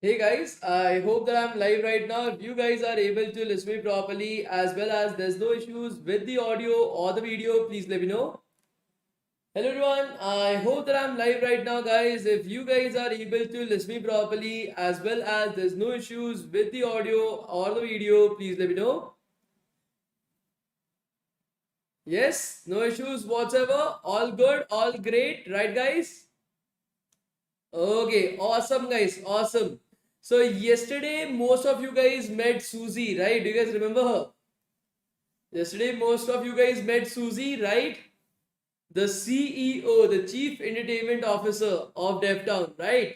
Hey guys, I hope that I'm live right now. If you guys are able to listen me properly as well as there's no issues with the audio or the video, please let me know. Hello everyone, I hope that I'm live right now guys. If you guys are able to listen me properly as well as there's no issues with the audio or the video, please let me know. Yes, no issues whatsoever. All good, all great, right guys? Okay, awesome guys, awesome. So yesterday most of you guys met Susie, right? Do you guys remember her? Yesterday most of you guys met Susie, right? The CEO, the Chief Entertainment Officer of DevTown, right?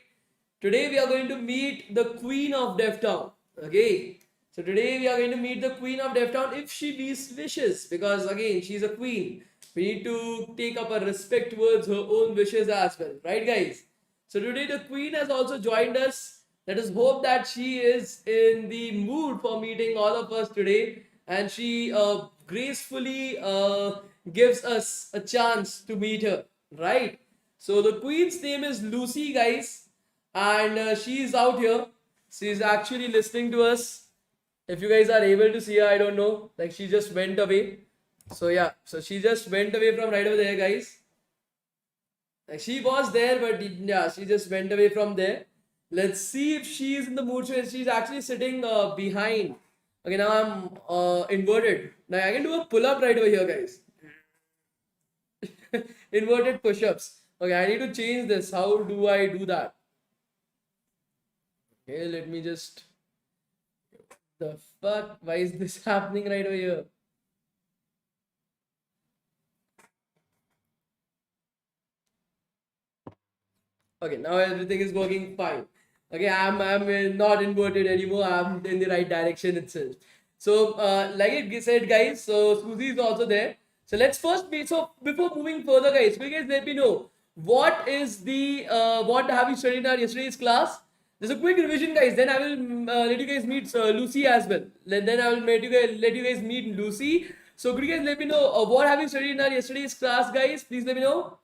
Today we are going to meet the Queen of DevTown. Okay. So today we are going to meet the Queen of DevTown if she wishes, because again she's a queen. We need to take up a respect towards her own wishes as well, right, guys? So today the Queen has also joined us. Let us hope that she is in the mood for meeting all of us today, and she gracefully gives us a chance to meet her, right? So the Queen's name is Lucy, guys, and she is out here. She's actually listening to us. If you guys are able to see her, I don't know. Like she just went away. So yeah, so she just went away from right over there, guys. Like she was there, but yeah, she just went away from there. Let's see if she is in the mood. She's actually sitting behind. Okay, now I'm inverted. Now I can do a pull up right over here, guys. Inverted push-ups. Okay, I need to change this. How do I do that? Okay, let me just. The fuck? Why is this happening right over here? Okay, now everything is working fine. Okay, I'm not inverted anymore. I'm in the right direction itself. So, like I said, guys, so Susie is also there. So let's first meet. So before moving further, guys, will you guys let me know what have you studied in our yesterday's class? There's a quick revision, guys. Then I will let you guys meet Lucy as well. Then I will let you guys meet Lucy. So could you guys let me know what have you studied in our yesterday's class, guys? Please let me know.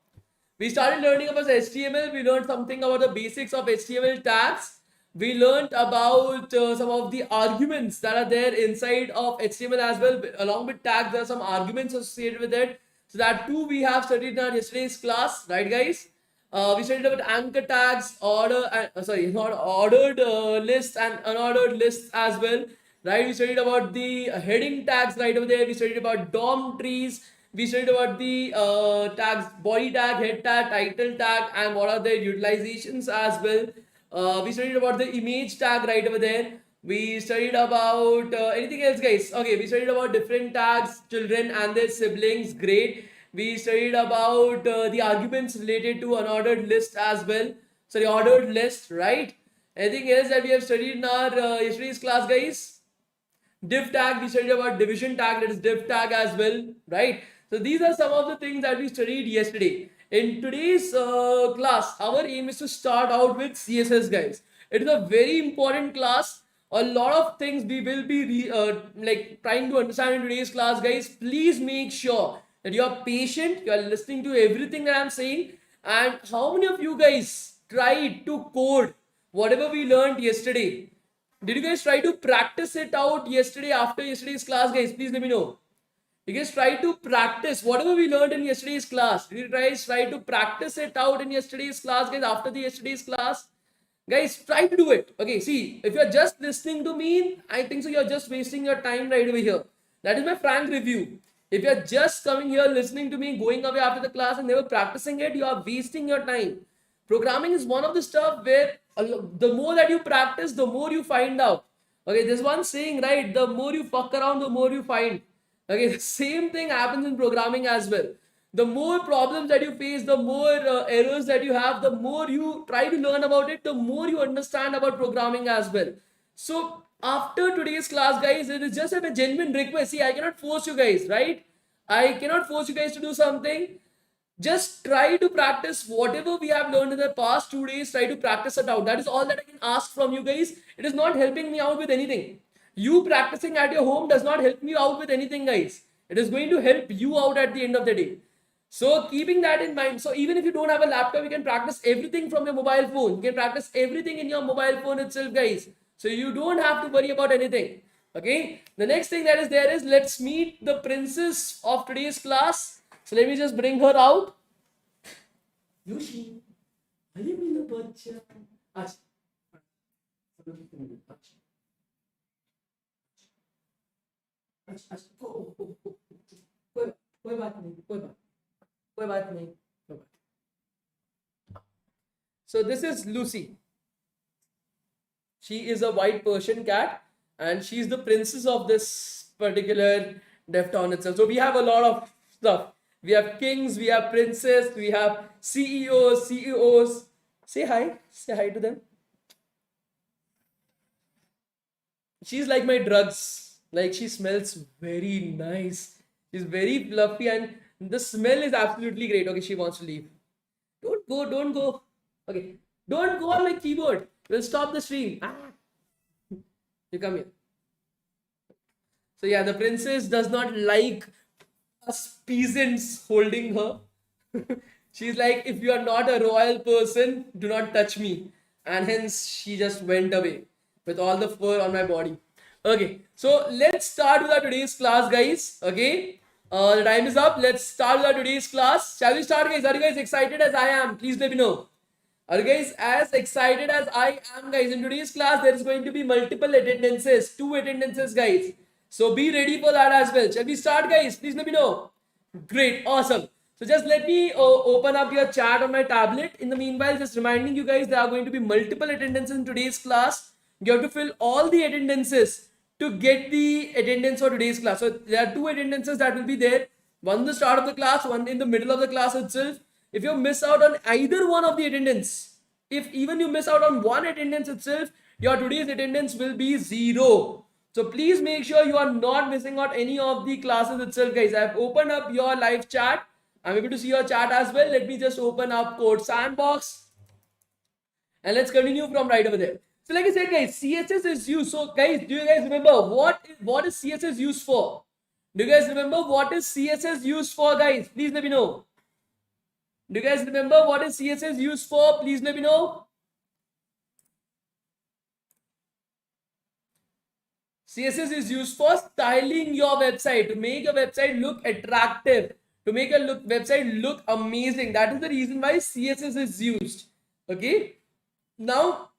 We started learning about HTML. We learned something about the basics of HTML tags. We learned about some of the arguments that are there inside of HTML as well. Along with tags, there are some arguments associated with it. So that too we have studied in our yesterday's class, right, guys? We studied about anchor tags, not ordered lists and unordered lists as well, right? We studied about the heading tags right over there. We studied about DOM trees. We studied about the tags, body tag, head tag, title tag, and what are their utilizations as well. We studied about the image tag right over there. We studied about anything else, guys. Okay, we studied about different tags, children and their siblings. Great. We studied about the arguments related to unordered list as well. Sorry, ordered list, right? Anything else that we have studied in our yesterday's class, guys? Div tag, we studied about division tag, that is div tag as well, right? So these are some of the things that we studied yesterday. In today's class, our aim is to start out with CSS, guys. It is a very important class. A lot of things we will be like trying to understand in today's class, guys. Please make sure that you are patient, you are listening to everything that I'm saying. And how many of you guys tried to code whatever we learned yesterday? Did you guys try to practice it out yesterday after yesterday's class, guys? Please let me know. You guys try to practice whatever we learned in yesterday's class. Did you guys try to practice it out in yesterday's class, guys, after the yesterday's class? Guys, try to do it. Okay, see, if you're just listening to me, I think so you're just wasting your time right over here. That is my frank review. If you're just coming here, listening to me, going away after the class and never practicing it, you are wasting your time. Programming is one of the stuff where the more that you practice, the more you find out. Okay, there's one saying, right? The more you fuck around, the more you find. Okay, the same thing happens in programming as well. The more problems that you face, the more errors that you have, the more you try to learn about it, the more you understand about programming as well. So after today's class, guys, it is just a genuine request. See, I cannot force you guys, right? I cannot force you guys to do something. Just try to practice whatever we have learned in the past 2 days. Try to practice it out. That is all that I can ask from you guys. It is not helping me out with anything. You practicing at your home does not help me out with anything, guys. It is going to help you out at the end of the day. So keeping that in mind, so even if you don't have a laptop, you can practice everything from your mobile phone. You can practice everything in your mobile phone itself, guys. So you don't have to worry about anything. Okay. The next thing that is there is, let's meet the princess of today's class. So let me just bring her out. Yoshi, are you in the bacha? अच्छा अच्छा कोई बात नहीं कोई बात नहीं. So this is Lucy. She is a white Persian cat and she's the princess of this particular DevTown itself. So we have a lot of stuff. We have kings, we have princes, we have CEOs. Say hi to them. She's like my drugs. Like, she smells very nice. She's very fluffy and the smell is absolutely great. Okay, she wants to leave. Don't go. Okay, don't go on my keyboard. We'll stop the stream. You come here. So yeah, the princess does not like us peasants holding her. She's like, if you are not a royal person, do not touch me. And hence she just went away with all the fur on my body. Okay, so let's start with our today's class, guys. Okay, the time is up. Let's start with our today's class. Shall we start, guys? Are you guys excited as I am? Please let me know. Are you guys as excited as I am, guys? In today's class, there is going to be multiple attendances, 2 attendances, guys. So be ready for that as well. Shall we start, guys? Please let me know. Great, awesome. So just let me open up your chat on my tablet. In the meanwhile, just reminding you guys, there are going to be multiple attendances in today's class. You have to fill all the attendances to get the attendance for today's class. So there are 2 attendances that will be there. One in the start of the class, one in the middle of the class itself. If you miss out on either one of the attendance, if even you miss out on one attendance itself, your today's attendance will be 0. So please make sure you are not missing out any of the classes itself, guys. I have opened up your live chat. I'm able to see your chat as well. Let me just open up Code Sandbox. And let's continue from right over there. So like I said, guys, CSS is used. So guys, do you guys remember what is CSS used for? Do you guys remember what is CSS used for, guys? Please let me know. Do you guys remember what is CSS used for? Please let me know. CSS is used for styling your website, to make your website look attractive, to make your website look amazing. That is the reason why CSS is used. Okay. Now,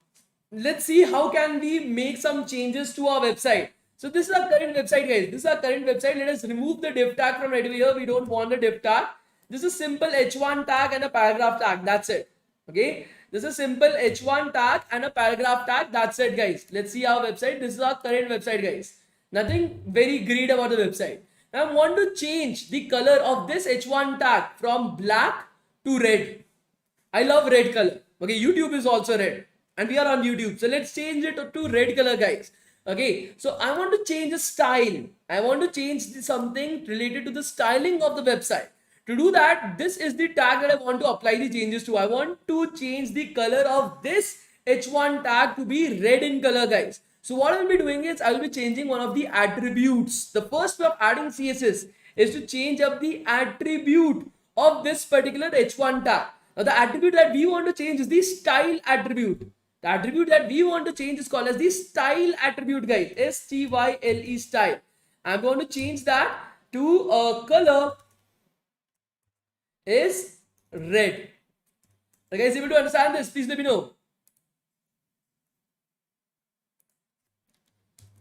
let's see how can we make some changes to our website. So this is our current website, guys. This is our current website. Let us remove the div tag from right over here. We don't want the div tag. This is simple h1 tag and a paragraph tag. That's it. Okay. This is simple h1 tag and a paragraph tag. That's it, guys. Let's see our website. This is our current website, guys. Nothing very great about the website. Now I want to change the color of this h1 tag from black to red. I love red color. Okay. YouTube is also red. And we are on YouTube. So let's change it to red color, guys. Okay. So I want to change the style. I want to change something related to the styling of the website. To do that, this is the tag that I want to apply the changes to. I want to change the color of this h1 tag to be red in color, guys. So what I will be doing is I will be changing one of the attributes. The first way of adding CSS is to change up the attribute of this particular h1 tag. Now the attribute that we want to change is the style attribute. The attribute that we want to change is called as the style attribute, guys. S-T-Y-L-E, style. I'm going to change that to a color is red. Are you guys able to understand this? Please let me know.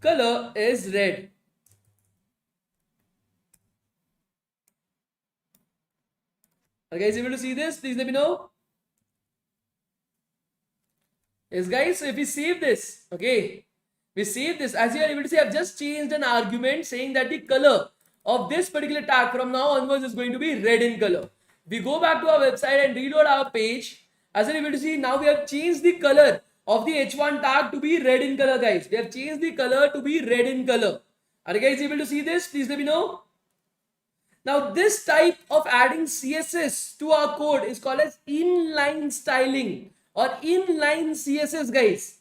Color is red. Are you guys able to see this? Please let me know. Yes, guys. So if we save this, okay, we save this. As you are able to see, I've just changed an argument saying that the color of this particular tag from now onwards is going to be red in color. We go back to our website and reload our page. As you're able to see, now we have changed the color of the h1 tag to be red in color, guys. We have changed the color to be red in color. Are you guys able to see this? Please let me know. Now, this type of adding CSS to our code is called as inline styling or inline CSS, guys.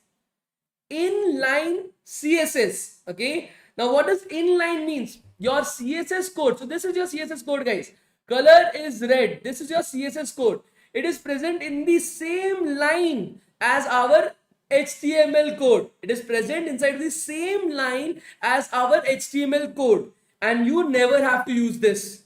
Inline CSS. Okay. Now, what does inline means? Your CSS code. So, this is your CSS code, guys. color is red. This is your CSS code. It is present in the same line as our HTML code. It is present inside the same line as our HTML code, and you never have to use this.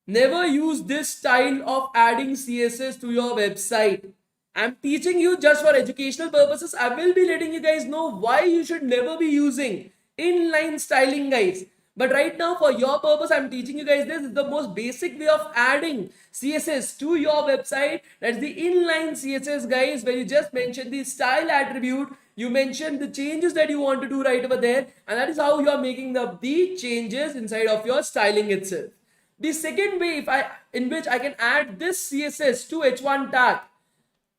Never use this style of adding CSS to your website. I'm teaching you just for educational purposes. I will be letting you guys know why you should never be using inline styling, guys. But right now, for your purpose, I'm teaching you guys this is the most basic way of adding CSS to your website. That's the inline CSS, guys, where you just mention the style attribute. You mention the changes that you want to do right over there. And that is how you are making the changes inside of your styling itself. The second way in which I can add this CSS to h1 tag,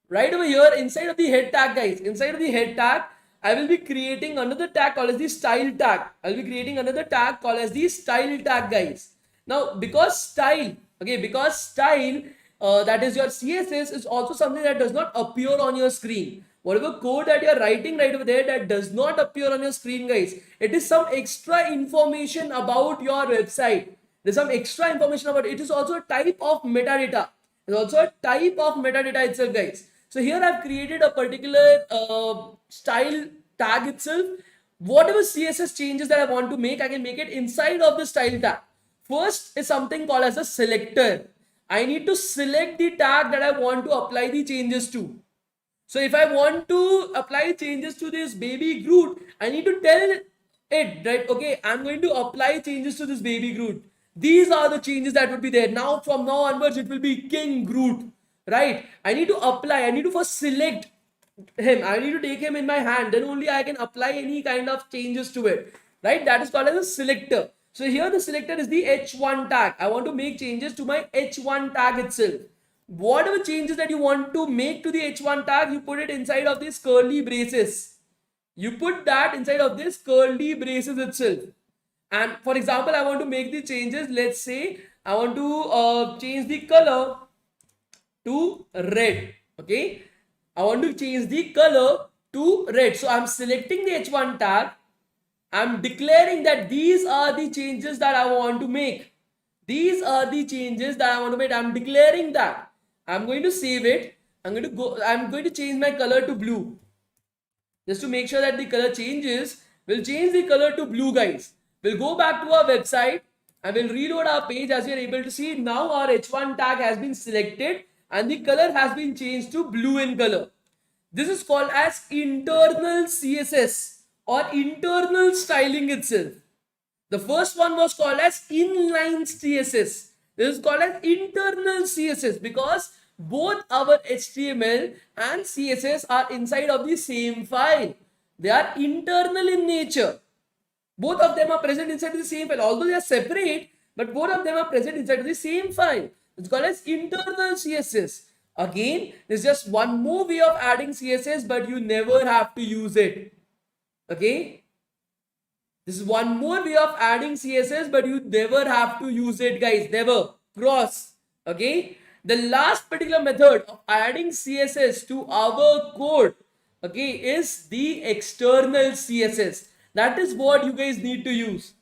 right over here inside of the head tag, guys. Inside of the head tag, I will be creating another tag called as the style tag. I will be creating another tag called as the style tag, guys. Now, because style, that is your CSS, is also something that does not appear on your screen. Whatever code that you are writing right over there that does not appear on your screen, guys, it is some extra information about your website. There's some extra information about it. It is also a type of metadata. It's also a type of metadata itself, guys. So here I've created a particular style tag itself. Whatever CSS changes that I want to make, I can make it inside of the style tag. First is something called as a selector. I need to select the tag that I want to apply the changes to. So if I want to apply changes to this baby Groot, I need to tell it, right? Okay, I'm going to apply changes to this baby Groot. These are the changes that would be there. Now, from now onwards, it will be King Groot, right? I need to apply. I need to first select him. I need to take him in my hand. Then only I can apply any kind of changes to it, right? That is called as a selector. So here the selector is the h1 tag. I want to make changes to my h1 tag itself. Whatever changes that you want to make to the h1 tag, you put it inside of these curly braces. You put that inside of this curly braces itself. And for example, I want to make the changes. Let's say I want to change the color to red. Okay, I want to change the color to red. So I'm selecting the h1 tag. I'm declaring that these are the changes that I want to make. These are the changes that I want to make. I'm declaring that. I'm going to save it. I'm going to change my color to blue. Just to make sure that the color changes, we'll change the color to blue, guys. We'll go back to our website and we'll reload our page. As you're able to see, now our h1 tag has been selected and the color has been changed to blue in color. This is called as internal CSS or internal styling itself. The first one was called as inline CSS. This is called as internal CSS because both our HTML and CSS are inside of the same file. They are internal in nature. Both of them are present inside the same file. Although they are separate, but both of them are present inside the same file. It's called as internal CSS. Again, there's just one more way of adding CSS, but you never have to use it. Okay? This is one more way of adding CSS, but you never have to use it, guys. Never. Cross. Okay? The last particular method of adding CSS to our code, okay, is the external CSS. That is what you guys need to use.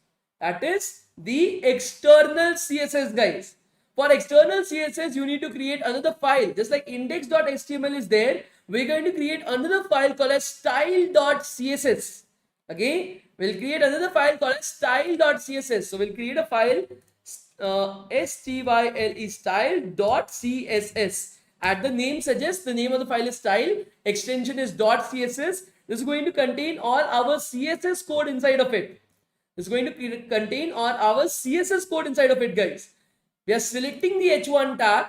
That is the external CSS, guys. For external CSS, you need to create another file. Just like index.html is there, we're going to create another file called as style.css. Okay, we'll create another file called as style.css. So we'll create a file style style.css. As the name suggests, the name of the file is style, extension is .css. This is going to contain all our CSS code inside of it. This is going to contain all our CSS code inside of it, guys. We are selecting the h1 tag.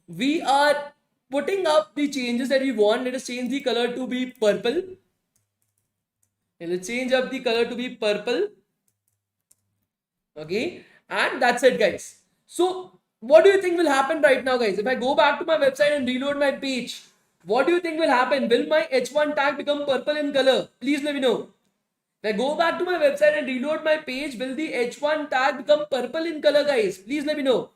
We are putting up the changes that we want. Let us change the color to be purple. And let's change up the color to be purple. Okay, and that's it, guys. So what do you think will happen right now, guys? If I go back to my website and reload my page, what do you think will happen? Will my h1 tag become purple in color? Please let me know. If I go back to my website and reload my page, will the h1 tag become purple in color, guys? Please let me know.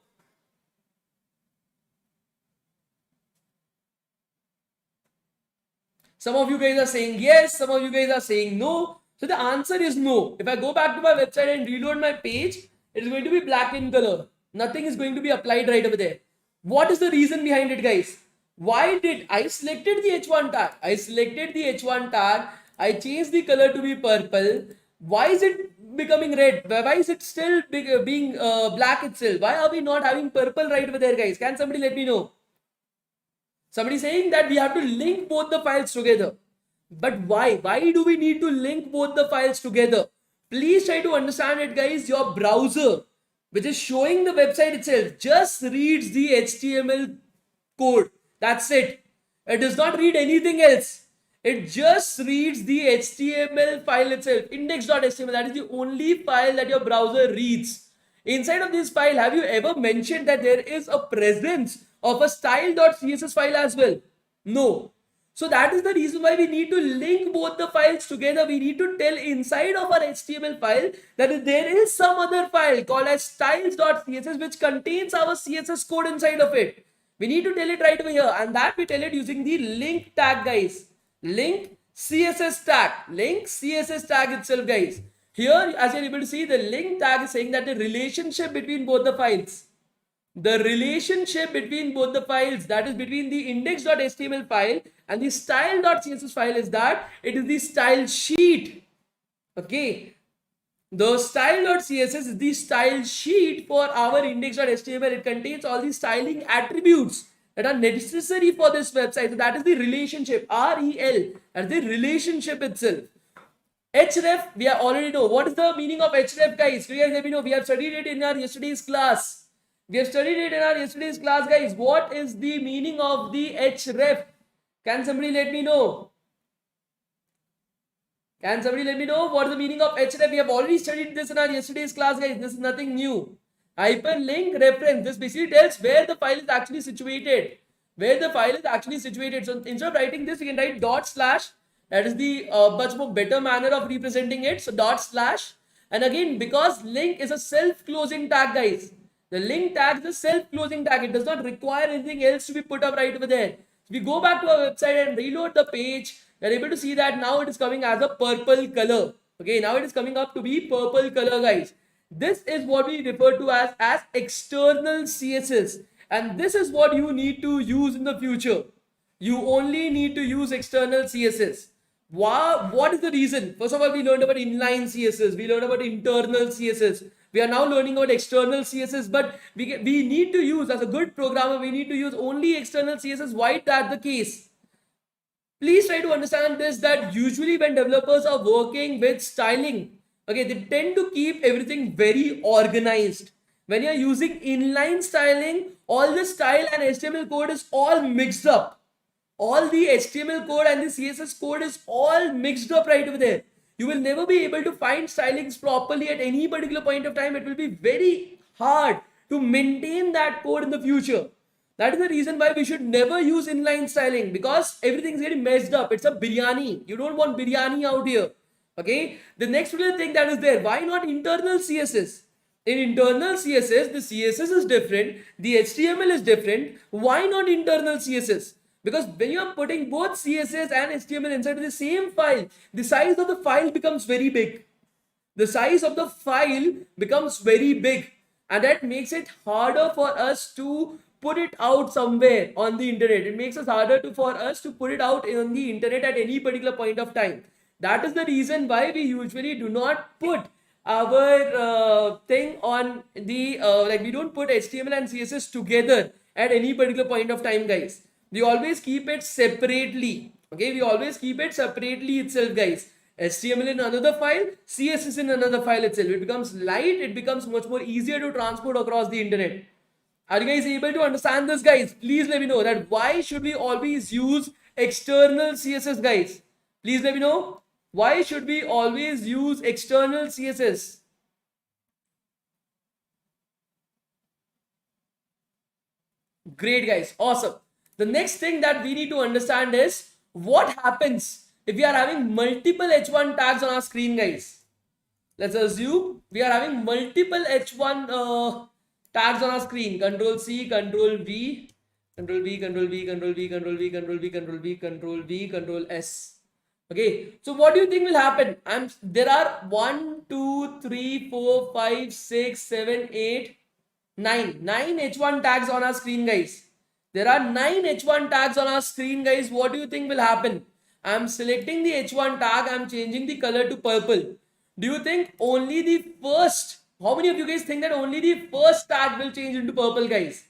Some of you guys are saying yes, some of you guys are saying no. So the answer is no. If I go back to my website and reload my page, it is going to be black in color. Nothing is going to be applied right over there. What is the reason behind it, guys? Why did I selected the h1 tag? I selected the h1 tag. I changed the color to be purple. Why is it becoming red? Why is it still being black itself? Why are we not having purple right over there, guys? Can somebody let me know? Somebody saying that we have to link both the files together. But why? Why do we need to link both the files together? Please try to understand it, guys. Your browser, which is showing the website itself, just reads the HTML code. That's it. It does not read anything else. It just reads the HTML file itself. Index.html. That is the only file that your browser reads. Inside of this file, have you ever mentioned that there is a presence of a style.css file as well? No. So that is the reason why we need to link both the files together. We need to tell inside of our HTML file that there is some other file called as styles.css which contains our CSS code inside of it. We need to tell it right over here, and that we tell it using the link tag, guys. Link CSS tag. Link CSS tag itself, guys. Here, as you're able to see, the link tag is saying that the relationship between both the files. The relationship between both the files, that is between the index.html file and the style.css file, is that it is the style sheet. Okay. The style.css is the style sheet for our index.html. It contains all the styling attributes that are necessary for this website. So that is the relationship. REL. That's the relationship itself. href, we already know. What is the meaning of href, guys? You guys let me know. We have studied it in our yesterday's class. Guys. What is the meaning of the href? Can somebody let me know? Can somebody let me know what is the meaning of href? We have already studied this in our yesterday's class, guys. This is nothing new. Hyperlink reference. This basically tells where the file is actually situated. So instead of writing this, we can write dot slash. That is the much more better manner of representing it. So dot slash. And again, because link is a self-closing tag, guys. The link tag is a self-closing tag. It does not require anything else to be put up right over there. So we go back to our website and reload the page. You're able to see that now it is coming as a purple color. Okay, now it is coming up to be purple color, guys. This is what we refer to as external CSS. And this is what you need to use in the future. You only need to use external CSS. Wow, what is the reason? First of all, we learned about inline CSS. We learned about internal CSS. We are now learning about external CSS, but we need to use, as a good programmer, we need to use only external CSS. Why is that the case? Please try to understand this, that usually when developers are working with styling, okay, they tend to keep everything very organized. When you're using inline styling, all the style and HTML code is all mixed up. All the HTML code and the CSS code is all mixed up right over there. You will never be able to find stylings properly at any particular point of time. It will be very hard to maintain that code in the future. That is the reason why we should never use inline styling, because everything's getting messed up. It's a biryani. You don't want biryani out here. Okay. The next little thing that is there, why not internal CSS? In internal CSS, the CSS is different. The HTML is different. Why not internal CSS? Because when you are putting both CSS and HTML inside the same file, the size of the file becomes very big. And that makes it harder for us to put it out somewhere on the internet. It makes it harder for us to put it out on the internet at any particular point of time. That is the reason why we usually do not put our thing on the, we don't put HTML and CSS together at any particular point of time, guys. We always keep it separately. Okay, we always keep it separately itself, guys. HTML in another file, CSS in another file itself. It becomes light, it becomes much more easier to transport across the internet. Are you guys able to understand this, guys? Please let me know that why should we always use external CSS, guys? Please let me know. Why should we always use external CSS? Great, guys. Awesome. The next thing that we need to understand is what happens if we are having multiple h1 tags on our screen, guys. Let's assume we are having multiple h1 tags on our screen. Control C, Control V, Control V, Control V, Control V, Control V, Control V, Control V, Control V, Control S. Okay, so what do you think will happen? There are 1, 2, 3, 4, 5, 6, 7, 8. Nine H1 tags on our screen, guys. There are 9 H1 tags on our screen, guys. What do you think will happen? I'm selecting the H1 tag. I'm changing the color to purple. Do you think only the first? How many of you guys think that only the first tag will change into purple, guys?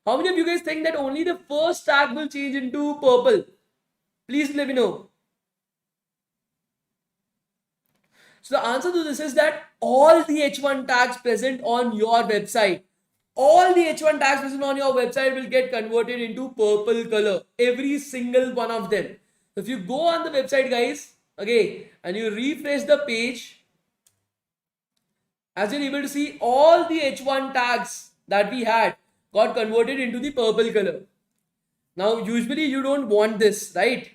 How many of you guys think that only the first tag will change into purple? Please let me know. So the answer to this is that all the H1 tags present on your website, all the H1 tags present on your website will get converted into purple color. Every single one of them. If you go on the website, guys, okay, and you refresh the page, as you're able to see, all the H1 tags that we had got converted into the purple color. Now, usually you don't want this, right?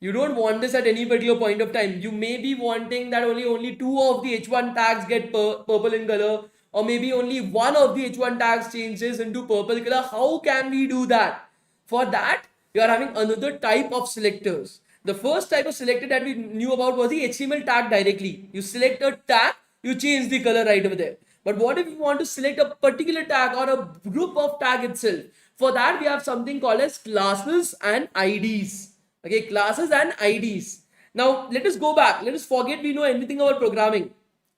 You don't want this at any particular point of time. You may be wanting that only 2 of the H1 tags get purple in color, or maybe only 1 of the H1 tags changes into purple color. How can we do that? For that, you are having another type of selectors. The first type of selector that we knew about was the HTML tag directly. You select a tag, you change the color right over there. But what if you want to select a particular tag or a group of tag itself? For that, we have something called as classes and IDs. Okay, classes and IDs. Now, let us go back. Let us forget we know anything about programming.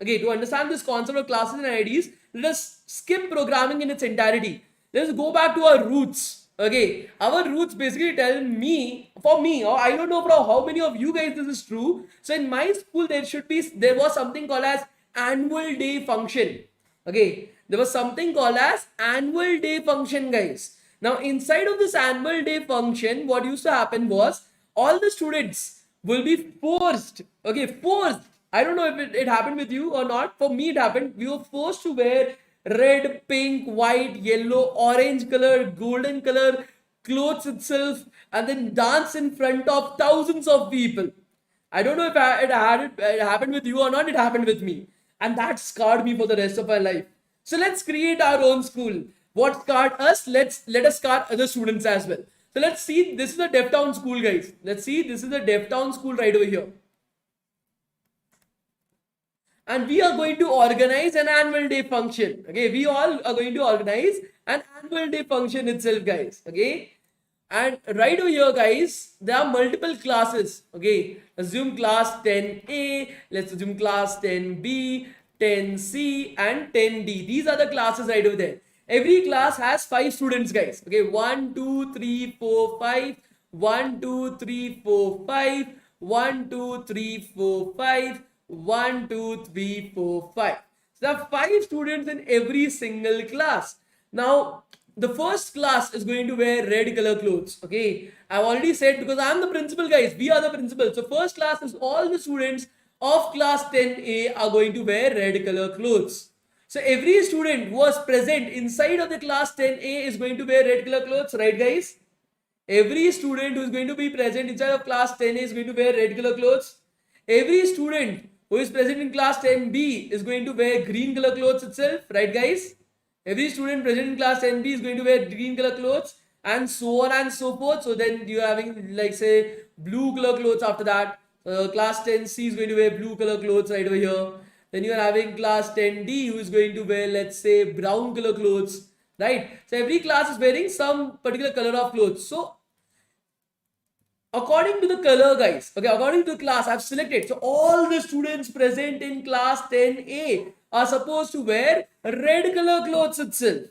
Okay, to understand this concept of classes and IDs, let us skip programming in its entirety. Let us go back to our roots. Okay, our roots basically tell me, for me, or I don't know for how many of you guys this is true. So in my school, there was something called as annual day function. Okay, there was something called as annual day function, guys. Now, inside of this annual day function, what used to happen was all the students will be forced. Okay, forced. I don't know if it happened with you or not. For me, it happened. We were forced to wear red, pink, white, yellow, orange color, golden color clothes itself, and then dance in front of thousands of people. I don't know if it happened with you or not. It happened with me, and that scarred me for the rest of my life. So let's create our own school. What scarred us? Let us scar other students as well. So let's see. This is the DevTown school, guys. Let's see. This is the DevTown school right over here. And we are going to organize an annual day function. Okay, we all are going to organize an annual day function itself, guys. Okay, and right over here, guys, there are multiple classes. Okay, assume class 10A, let's assume class 10B, 10C, and 10D. These are the classes right over there. Every class has 5 students, guys. Okay, 1, 2, 3, 4, 5. 1, 2, 3, 4, 5. 1, 2, 3, 4, 5. 1, 2, 3, 4, 5. So there are 5 students in every single class. Now, the first class is going to wear red color clothes. Okay, I've already said because I'm the principal, guys. We are the principal. So first class is all the students of class 10A are going to wear red color clothes. So every student who was present inside of the class 10A is going to wear red color clothes, right, guys? Every student who is going to be present inside of class 10A is going to wear red color clothes. Every student who is present in class 10B is going to wear green color clothes itself, right, guys? Every student present in class 10B is going to wear green color clothes, and so on and so forth. So then you're having, like, say, blue color clothes after that. Class 10C is going to wear blue color clothes right over here. Then you are having class 10D who is going to wear, let's say, brown color clothes, right? So every class is wearing some particular color of clothes. So according to the color, guys, okay, according to the class I've selected, so all the students present in class 10A are supposed to wear red color clothes itself.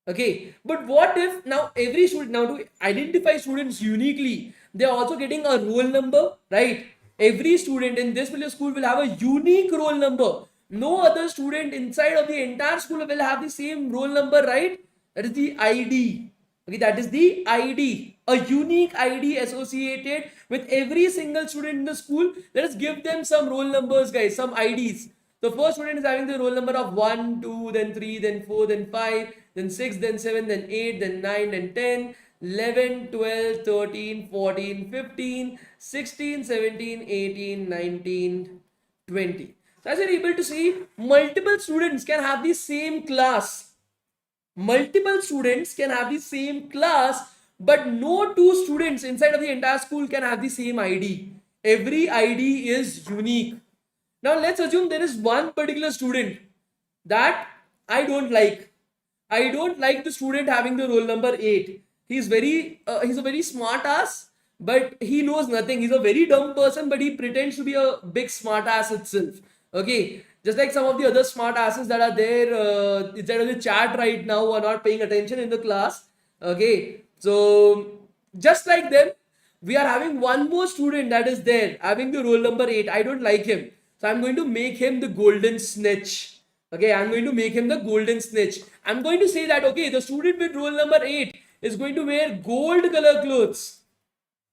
Okay, but what if now every student, now to identify students uniquely, they're also getting a roll number, right? Every student in this particular school will have a unique roll number. No other student inside of the entire school will have the same roll number, right? That is the ID. Okay, that is the ID, a unique ID associated with every single student in the school. Let us give them some roll numbers, guys, some IDs. The first student is having the roll number of 1, 2, then 3, then 4, then 5, then 6, then 7, then 8, then 9, then 10, 11, 12, 13, 14, 15, 16, 17, 18, 19, 20. So as you're able to see, multiple students can have the same class. Multiple students can have the same class, but no 2 students inside of the entire school can have the same ID. Every ID is unique. Now let's assume there is one particular student that I don't like. I don't like the student having the roll number 8. He's a very smart ass, but he knows nothing. He's a very dumb person, but he pretends to be a big smart ass itself. Okay, just like some of the other smart asses that are there inside of the chat right now who are not paying attention in the class. Okay, so just like them, we are having one more student that is there having the roll number 8. I don't like him, so I'm going to make him the golden snitch. Okay, I'm going to make him the golden snitch. I'm going to say that, okay, the student with roll number 8 is going to wear gold color clothes.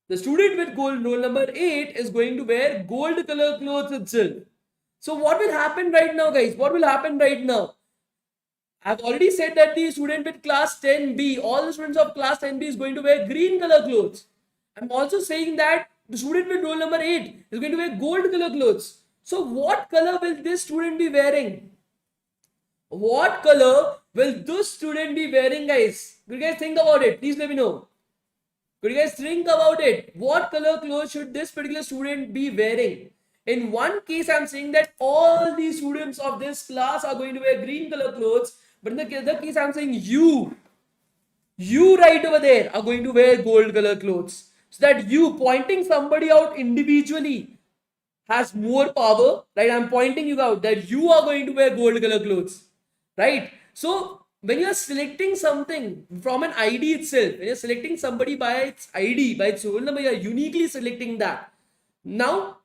The student with gold roll number 8 is going to wear gold color clothes itself. So what will happen right now, guys? What will happen right now? I've already said that the student with class 10B, all the students of class 10B is going to wear green color clothes. I'm also saying that the student with roll number 8 is going to wear gold color clothes. So what color will this student be wearing? What color will this student be wearing, guys? Could you guys think about it? Please let me know. Could you guys think about it? What color clothes should this particular student be wearing? In one case, I'm saying that all the students of this class are going to wear green color clothes. But in the other case, I'm saying you right over there are going to wear gold color clothes. So that you pointing somebody out individually has more power, right? I'm pointing you out that you are going to wear gold color clothes, right? So when you're selecting something from an ID itself, when you're selecting somebody by its ID, by its roll number, you're uniquely selecting that. Now,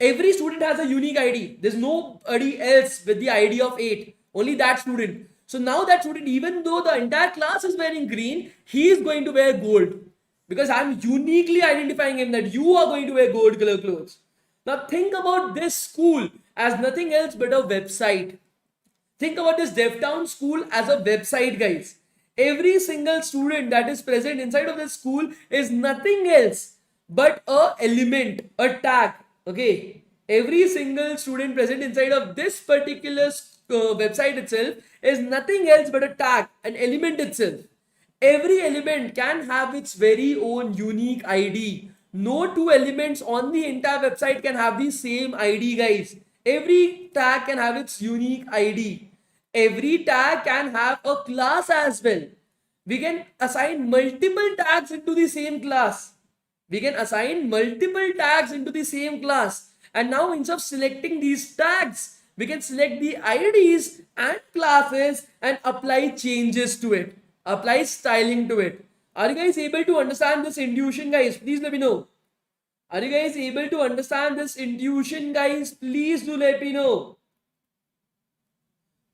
every student has a unique ID. There's nobody else with the ID of 8, only that student. So now that student, even though the entire class is wearing green, he is going to wear gold because I'm uniquely identifying him that you are going to wear gold color clothes. Now think about this school as nothing else but a website. Think about this DevTown school as a website, guys. Every single student that is present inside of this school is nothing else but a element, a tag. Okay, every single student present inside of this particular website itself is nothing else but a tag, an element itself. Every element can have its very own unique ID. No two elements on the entire website can have the same ID, guys. Every tag can have its unique ID. Every tag can have a class as well. We can assign multiple tags into the same class. We can assign multiple tags into the same class. And now instead of selecting these tags, we can select the IDs and classes and apply changes to it. Apply styling to it. Are you guys able to understand this intuition, guys? Please let me know. Are you guys able to understand this intuition, guys? Please do let me know.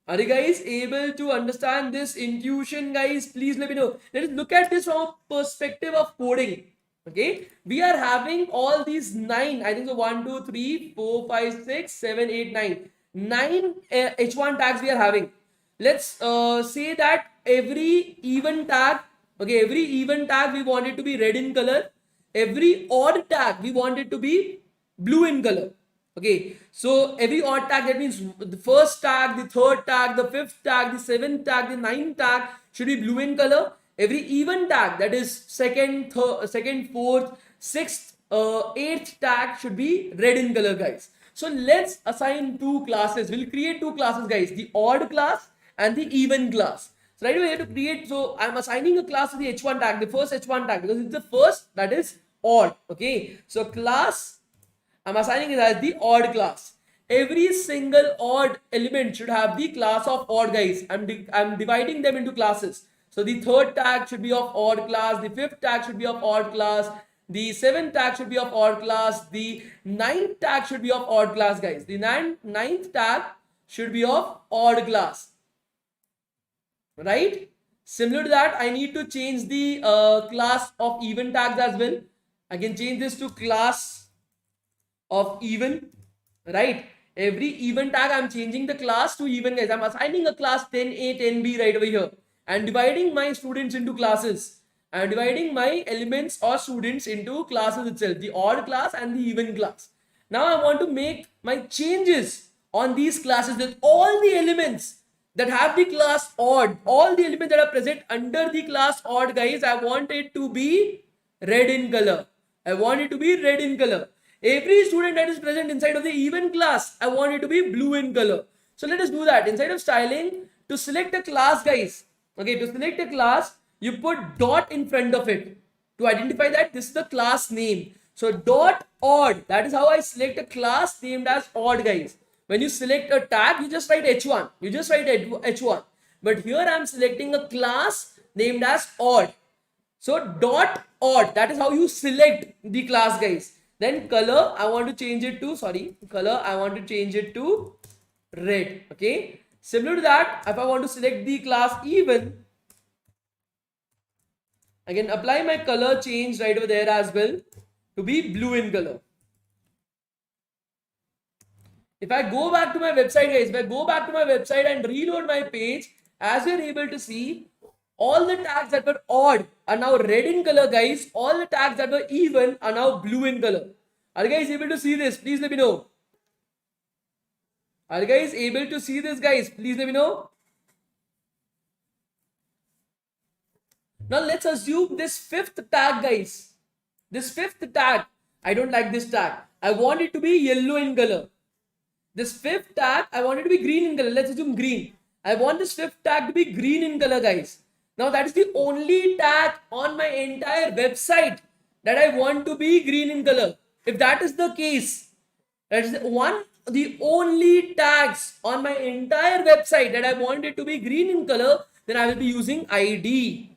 Are you guys able to understand this intuition, guys? Please let me know. Let us look at this from a perspective of coding. Okay, we are having all these 9, I think so 1, 2, 3, 4, 5, 6, 7, 8, 9. 9 H1 tags we are having. Let's say that every even tag, okay, every even tag we want it to be red in color. Every odd tag we want it to be blue in color. Okay, so every odd tag, that means the first tag, the third tag, the fifth tag, the seventh tag, the ninth tag should be blue in color. Every even tag, that is second, fourth, sixth, eighth tag should be red in color, guys. So let's assign two classes. We'll create two classes, guys, the odd class and the even class. So right away, we have to create. So I'm assigning a class to the H1 tag, the first H1 tag, because it's the first, that is odd. Okay, so class, I'm assigning it as the odd class. Every single odd element should have the class of odd, guys. I'm dividing them into classes. So the third tag should be of odd class, the fifth tag should be of odd class, the seventh tag should be of odd class, the ninth tag should be of odd class, guys. The ninth tag should be of odd class. Right? Similar to that, I need to change the class of even tags as well. I can change this to class of even, right? Every even tag, I'm changing the class to even, guys. I'm assigning a class 10A, 10B right over here. And dividing my students into classes. I'm dividing my elements or students into classes itself, the odd class and the even class. Now I want to make my changes on these classes with all the elements that have the class odd, all the elements that are present under the class odd, guys. I want it to be red in color. I want it to be red in color. Every student that is present inside of the even class, I want it to be blue in color. So let us do that. Inside of styling, to select a class, guys, Okay, to select a class, you put dot in front of it to identify that this is the class name. So dot odd, that is how I select a class named as odd, guys. When you select a tag, you just write h1. You just write h1. But here I am selecting a class named as odd. So dot odd, that is how you select the class, guys. Then color, I want to change it to, color, I want to change it to red. Okay. Similar to that, if I want to select the class even, I can apply my color change right over there as well to be blue in color. If I go back to my website, guys, if I go back to my website and reload my page, as you're able to see, all the tags that were odd are now red in color, guys. All the tags that were even are now blue in color. Are you guys able to see this? Please let me know. Are you guys able to see this, guys? Please let me know. Now let's assume this fifth tag, guys. This fifth tag, I don't like this tag. I want it to be yellow in color. This fifth tag, I want it to be green in color. Let's assume green. I want this fifth tag to be green in color, guys. Now that is the only tag on my entire website that I want to be green in color. If that is the case, that is the only tags on my entire website that I want it to be green in color, then I will be using ID.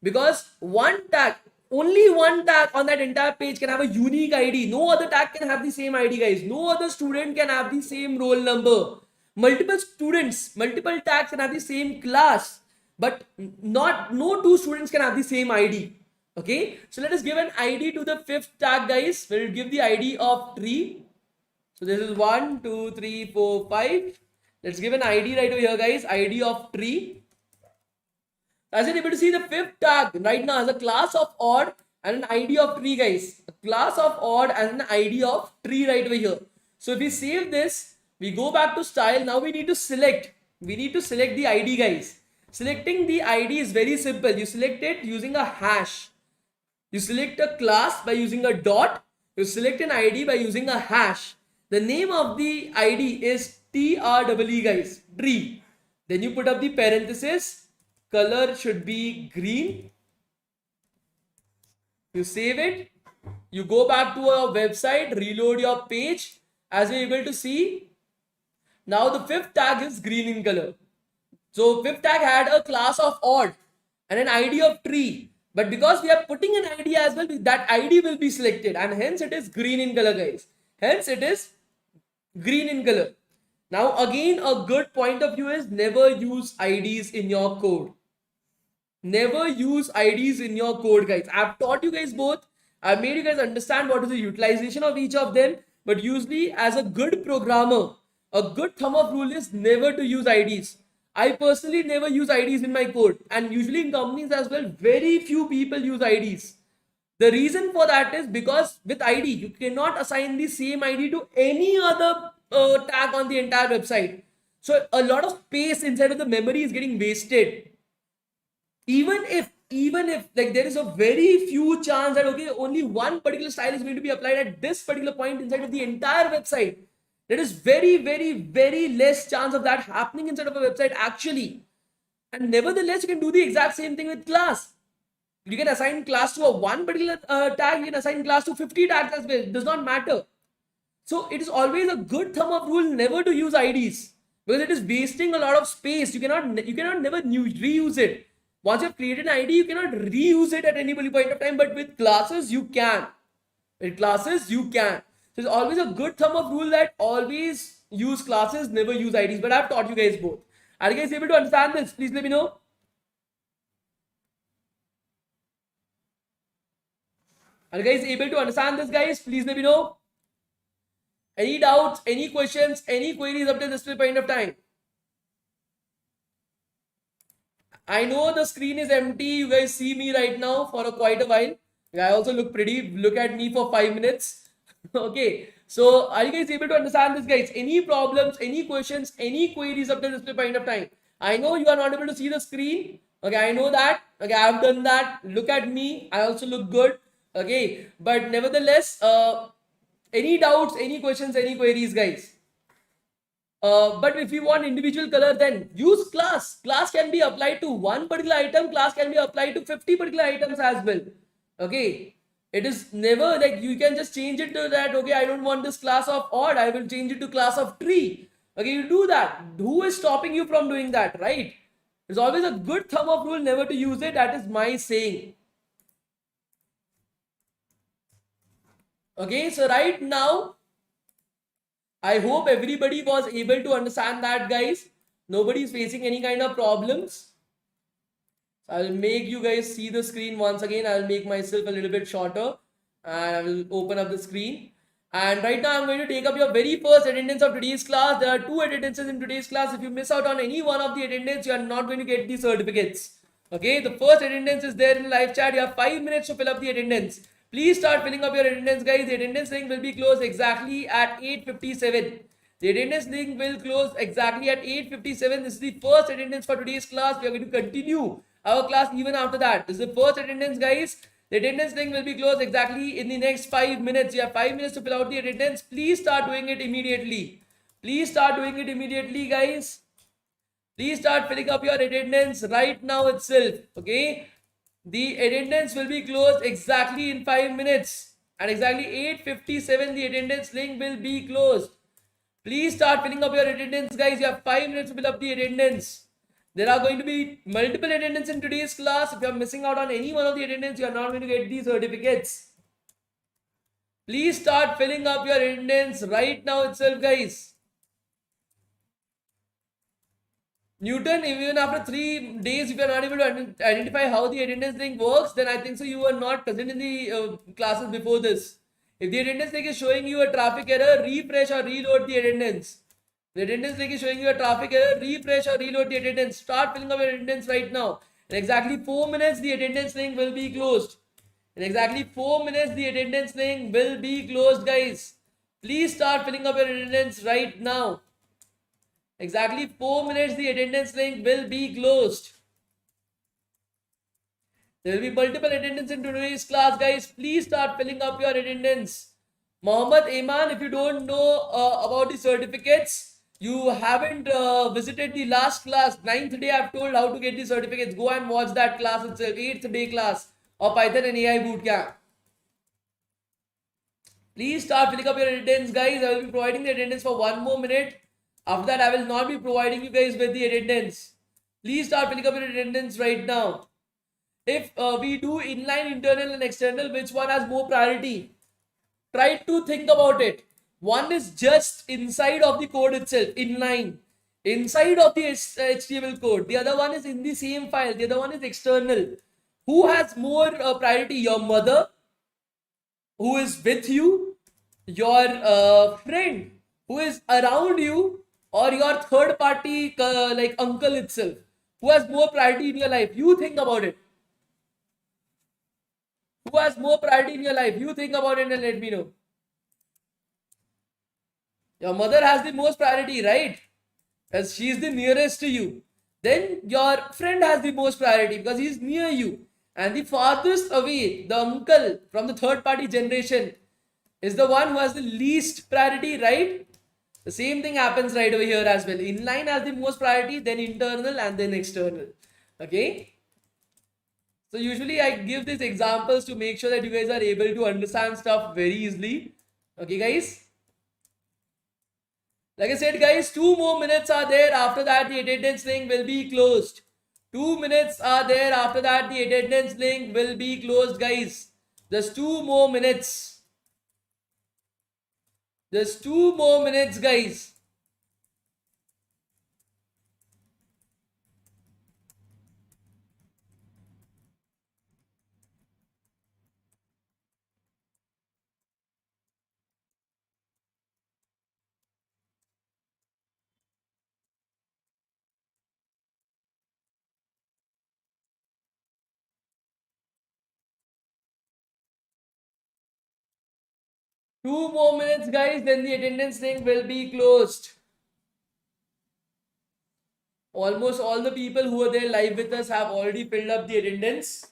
Because one tag, only one tag on that entire page can have a unique ID. No other tag can have the same ID, guys. No other student can have the same roll number. Multiple students, multiple tags can have the same class, but no two students can have the same ID. Okay, so let us give an ID to the fifth tag, guys. We'll give the ID of tree. So this is 1, 2, 3, 4, 5. Let's give an ID right over here, guys. ID of tree. As you're able to see, the fifth tag right now has a class of odd and an ID of tree, guys. A class of odd and an ID of tree right over here. So if we save this, we go back to style. Now we need to select. We need to select the ID, guys. Selecting the ID is very simple. You select it using a hash. You select a class by using a dot. You select an ID by using a hash. The name of the ID is TREE, guys. Tree. Then you put up the parenthesis. Color should be green. You save it. You go back to our website, reload your page. As you're able to see, now the fifth tag is green in color. So fifth tag had a class of odd and an ID of tree. But because we are putting an ID as well, that ID will be selected and hence it is green in color, guys. Hence it is green in color. Now again, a good point of view is never use IDs in your code. Never use IDs in your code, guys. I've taught you guys both. I've made you guys understand what is the utilization of each of them. But usually as a good programmer, a good thumb of rule is never to use IDs. I personally never use IDs in my code. And usually in companies as well, very few people use IDs. The reason for that is because with ID, you cannot assign the same ID to any other tag on the entire website. So a lot of space inside of the memory is getting wasted. Even if like there is a very few chance that okay, only one particular style is going to be applied at this particular point inside of the entire website, there is very less chance of that happening inside of a website actually. And nevertheless, you can do the exact same thing with class. You can assign class to a one particular tag. You can assign class to 50 tags as well. It does not matter. So it is always a good thumb of rule never to use IDs because it is wasting a lot of space. You cannot never reuse it. Once you have created an ID, you cannot reuse it at any point of time. But with classes, you can. With classes, you can. So it's always a good thumb of rule that always use classes, never use IDs. But I've taught you guys both. Are you guys able to understand this? Please let me know. Are you guys able to understand this, guys? Please let me know. Any doubts, any questions, any queries up to this point of time? I know the screen is empty. You guys see me right now for quite a while. I also look pretty. Look at me for 5 minutes. Okay. So are you guys able to understand this, guys? Any problems, any questions, any queries up to this point of time? I know you are not able to see the screen. Okay, I know that. Okay, I have done that. Look at me. I also look good. Okay. But nevertheless, any doubts, any questions, any queries, guys? But if you want individual color, then use class. Class can be applied to one particular item. Class can be applied to 50 particular items as well. Okay. It is never like you can just change it to that. Okay, I don't want this class of odd. I will change it to class of tree. Okay, you do that. Who is stopping you from doing that, right? It's always a good thumb of rule never to use it. That is my saying. Okay, so right now, I hope everybody was able to understand that, guys. Nobody is facing any kind of problems. I'll make you guys see the screen once again. I'll make myself a little bit shorter and I will open up the screen. And right now I'm going to take up your very first attendance of today's class. There are 2 attendances in today's class. If you miss out on any one of the attendance, you are not going to get the certificates. Okay, the first attendance is there in live chat. You have 5 minutes to fill up the attendance. Please start filling up your attendance, guys. The attendance link will be closed exactly at 8:57. The attendance link will close exactly at 8:57. This is the first attendance for today's class. We are going to continue our class even after that. This is the first attendance, guys. The attendance link will be closed exactly in the next 5 minutes. You have 5 minutes to fill out the attendance. Please start doing it immediately. Please start doing it immediately, guys. Please start filling up your attendance right now itself. Okay. The attendance will be closed exactly in 5 minutes. And exactly 8:57, the attendance link will be closed. Please start filling up your attendance, guys. You have 5 minutes to fill up the attendance. There are going to be multiple attendance in today's class. If you are missing out on any one of the attendance, you are not going to get these certificates. Please start filling up your attendance right now itself, guys. Newton, even after 3 days, if you are not able to identify how the attendance link works, then I think so you were not present in the classes before this. If the attendance link is showing you a traffic error, refresh or reload the attendance. The attendance link is showing you a traffic error, refresh or reload the attendance. Start filling up your attendance right now. In exactly 4 minutes, the attendance link will be closed. In exactly 4 minutes, the attendance link will be closed, guys. Please start filling up your attendance right now. Exactly 4 minutes, the attendance link will be closed. There will be multiple attendance in today's class, guys. Please start filling up your attendance. Mohammed Iman, if you don't know about the certificates, you haven't visited the last class, 9th day I've told how to get the certificates. Go and watch that class itself, 8th day class of Python and AI Bootcamp. Please start filling up your attendance, guys. I will be providing the attendance for 1 more minute. After that, I will not be providing you guys with the attendance. Please start filling up your attendance right now. If we do inline, internal and external, which one has more priority? Try to think about it. One is just inside of the code itself, inline, inside of the HTML code. The other one is in the same file. The other one is external. Who has more priority? Your mother, who is with you, your friend who is around you, or your third party like uncle itself? Who has more priority in your life? You think about it. Who has more priority in your life? You think about it and let me know. Your mother has the most priority, right? As she is the nearest to you. Then your friend has the most priority because he is near you. And the farthest away, the uncle from the third party generation, is the one who has the least priority, right? The same thing happens right over here as well. Inline has the most priority, then internal and then external. Okay. So usually I give these examples to make sure that you guys are able to understand stuff very easily. Okay, guys. Like I said, guys, 2 more minutes are there. After that, the attendance link will be closed. 2 minutes are there. After that, the attendance link will be closed, guys. Just 2 more minutes. Just 2 more minutes, guys. Two more minutes, guys, then the attendance link will be closed. Almost all the people who are there live with us have already filled up the attendance.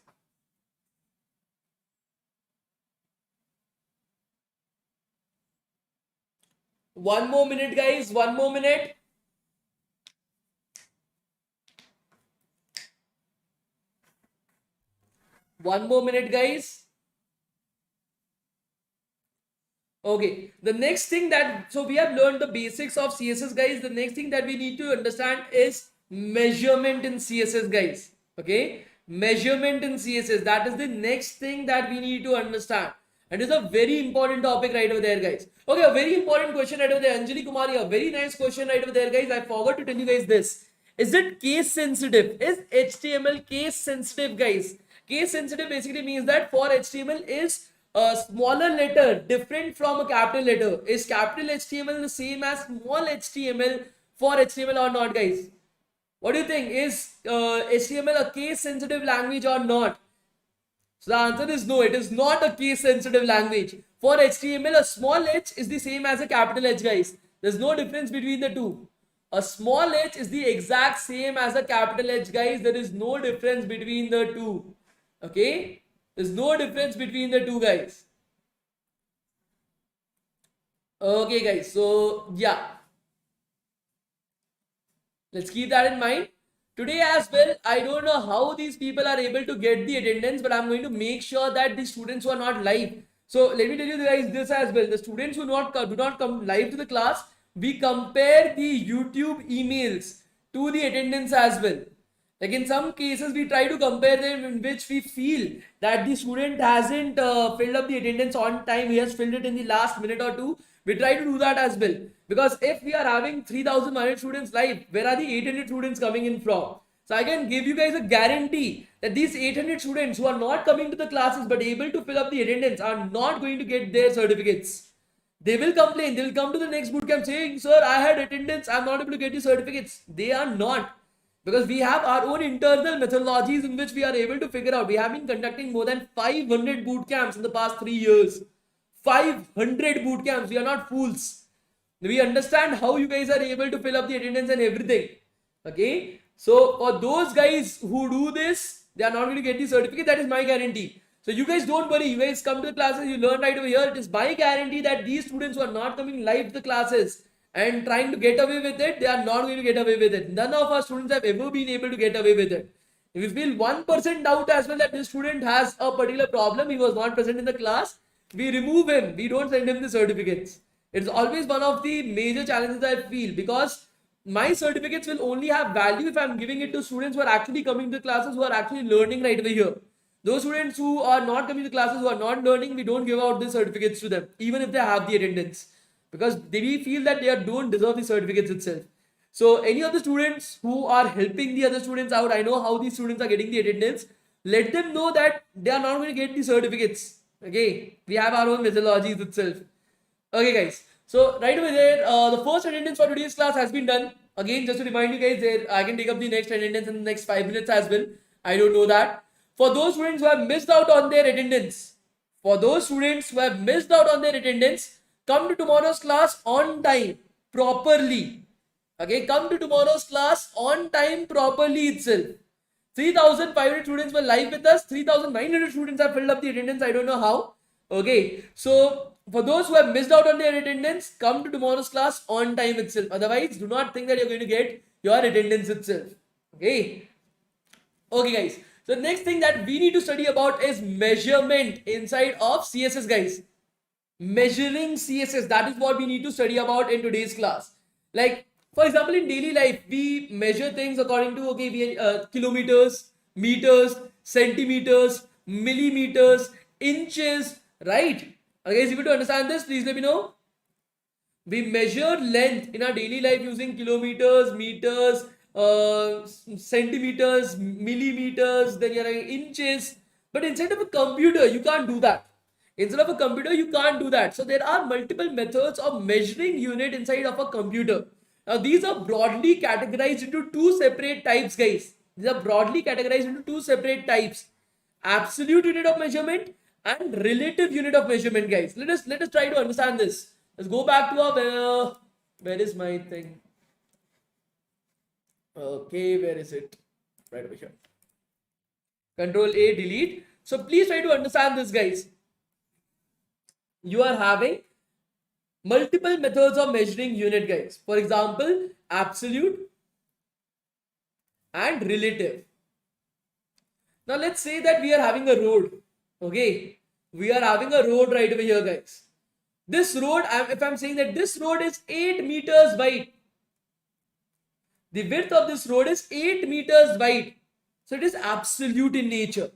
One more minute, guys. One more minute. One more minute, guys. Okay, the next thing that, so we have learned the basics of CSS, guys. The next thing that we need to understand is measurement in CSS, guys. Okay, measurement in CSS, that is the next thing that we need to understand, and it's a very important topic right over there, guys. Okay, a very important question right over there, Anjali Kumari, a very nice question right over there, guys. I forgot to tell you guys this. Is it case sensitive? Is HTML case sensitive, guys? Case sensitive basically means that for HTML is a smaller letter different from a capital letter. Is capital HTML the same as small HTML for HTML or not, guys? What do you think? Is HTML a case sensitive language or not? So the answer is no, it is not a case sensitive language. For HTML, a small h is the same as a capital H, guys. There's no difference between the two. A small h is the exact same as a capital H, guys. There is no difference between the two. Okay? There's no difference between the two, guys. Okay, guys. So, yeah. Let's keep that in mind. Today as well, I don't know how these people are able to get the attendance, but I'm going to make sure that the students who are not live. So let me tell you guys this as well. The students who do not come live to the class, we compare the YouTube emails to the attendance as well. Like in some cases, we try to compare them in which we feel that the student hasn't filled up the attendance on time. He has filled it in the last minute or two. We try to do that as well. Because if we are having 3,100 students live, where are the 800 students coming in from? So I can give you guys a guarantee that these 800 students who are not coming to the classes but able to fill up the attendance are not going to get their certificates. They will complain. They will come to the next bootcamp saying, sir, I had attendance. I'm not able to get the certificates. They are not. Because we have our own internal methodologies in which we are able to figure out. We have been conducting more than 500 boot camps in the past 3 years. 500 boot camps. We are not fools. We understand how you guys are able to fill up the attendance and everything. Okay. So for those guys who do this, they are not going to get the certificate. That is my guarantee. So you guys don't worry. You guys come to the classes. You learn right over here. It is my guarantee that these students who are not coming live to the classes and trying to get away with it, they are not going to get away with it. None of our students have ever been able to get away with it. If you feel 1% doubt as well that this student has a particular problem, he was not present in the class, we remove him. We don't send him the certificates. It's always one of the major challenges I feel, because my certificates will only have value if I'm giving it to students who are actually coming to the classes, who are actually learning right over here. Those students who are not coming to classes, who are not learning, we don't give out the certificates to them, even if they have the attendance. Because we feel that they don't deserve the certificates itself. So any of the students who are helping the other students out, I know how these students are getting the attendance, let them know that they are not going to get the certificates. Okay, we have our own methodologies itself. Okay, guys. So right over there, the first attendance for today's class has been done. Again, just to remind you guys, there I can take up the next attendance in the next 5 minutes as well. I don't know that. For those students who have missed out on their attendance, come to tomorrow's class on time, properly. Okay, come to tomorrow's class on time, properly itself. 3,500 students were live with us. 3,900 students have filled up the attendance. I don't know how. Okay, so for those who have missed out on their attendance, come to tomorrow's class on time itself. Otherwise, do not think that you're going to get your attendance itself. Okay. Okay, guys. So next thing that we need to study about is measurement inside of CSS, guys. Measuring CSS, that is what we need to study about in today's class. Like, for example, in daily life, we measure things according to, okay, kilometers, meters, centimeters, millimeters, inches, right? Okay, if you want to understand this, please let me know. We measure length in our daily life using kilometers, meters, centimeters, millimeters, then you're inches. But inside of a computer, you can't do that. Instead of a computer, you can't do that. So there are multiple methods of measuring unit inside of a computer. Now these are broadly categorized into two separate types, guys. These are broadly categorized into two separate types: absolute unit of measurement and relative unit of measurement, guys. Let us try to understand this. Let's go back to our where is my thing? Okay, where is it? Right over here. Control A, delete. So please try to understand this, guys. You are having multiple methods of measuring unit, guys. For example, absolute and relative. Now let's say that we are having a road. Okay, we are having a road right over here, guys. This road, if I'm saying that this road is 8 meters wide, the width of this road is 8 meters wide. So it is absolute in nature.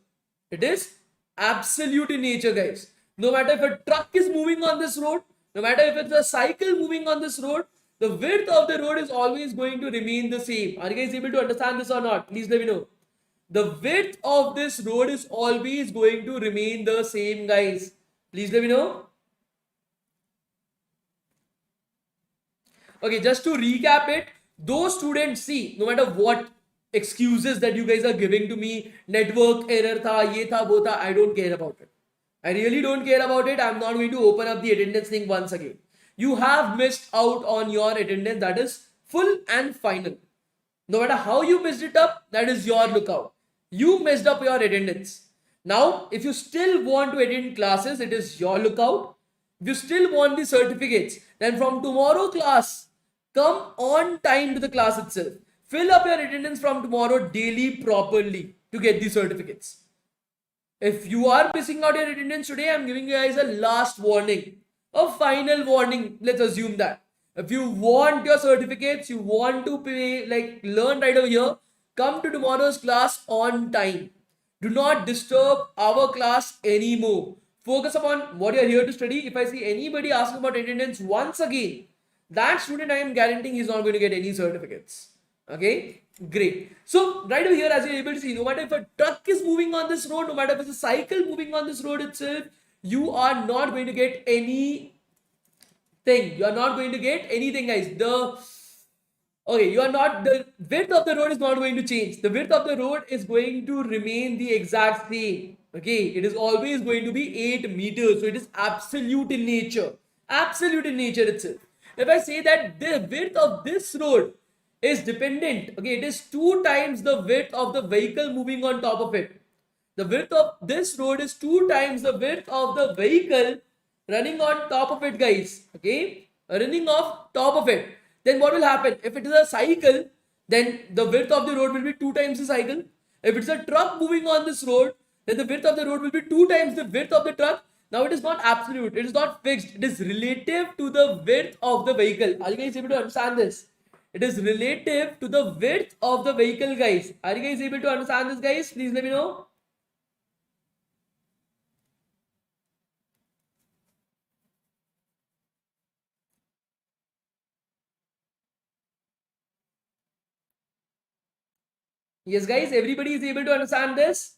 It is absolute in nature, guys. No matter if a truck is moving on this road, no matter if it's a cycle moving on this road, the width of the road is always going to remain the same. Are you guys able to understand this or not? Please let me know. The width of this road is always going to remain the same, guys. Please let me know. Okay, just to recap it, those students, see, no matter what excuses that you guys are giving to me, network error tha, ye tha, wo tha, I don't care about it. I really don't care about it. I'm not going to open up the attendance thing once again. You have missed out on your attendance, that is full and final. No matter how you messed it up, that is your lookout. You messed up your attendance. Now, if you still want to attend classes, it is your lookout. If you still want the certificates, then from tomorrow class, come on time to the class itself. Fill up your attendance from tomorrow daily properly to get the certificates. If you are missing out your attendance today, I'm giving you guys a last warning, a final warning. Let's assume that. If you want your certificates, you want to pay, like learn right over here, come to tomorrow's class on time. Do not disturb our class anymore. Focus upon what you are here to study. If I see anybody asking about attendance once again, that student I am guaranteeing is not going to get any certificates. Okay, great. So right over here, as you're able to see, no matter if a truck is moving on this road, no matter if it's a cycle moving on this road itself, you are not going to get anything. You are not going to get anything, guys. You are not, the width of the road is not going to change. The width of the road is going to remain the exact same. Okay, it is always going to be 8 meters. So it is absolute in nature. Absolute in nature itself. If I say that the width of this road is dependent, okay, it is 2 times the width of the vehicle moving on top of it. The width of this road is 2 times the width of the vehicle running on top of it, guys. Okay, running off top of it. Then what will happen? If it is a cycle, then the width of the road will be 2 times the cycle. If it's a truck moving on this road, then the width of the road will be 2 times the width of the truck. Now it is not absolute, it is not fixed, it is relative to the width of the vehicle. Are you guys able to understand this? It is relative to the width of the vehicle, guys. Are you guys able to understand this, guys? Please let me know. Yes, guys, everybody is able to understand this?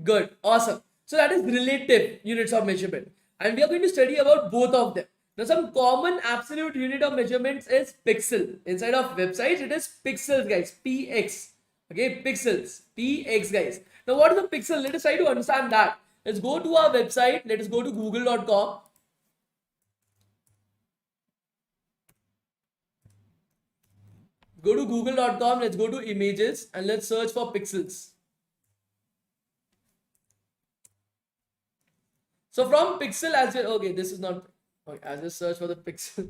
Good, awesome. So that is relative units of measurement. And we are going to study about both of them. Now, some common absolute unit of measurements is pixel. Inside of websites, it is pixels, guys. PX. Okay, pixels. PX, guys. Now, what is a pixel? Let us try to understand that. Let's go to our website. Let us go to google.com. Go to google.com. Let's go to images and let's search for pixels. So from pixel as well, okay, this is not, okay, I'll just search for the pixel.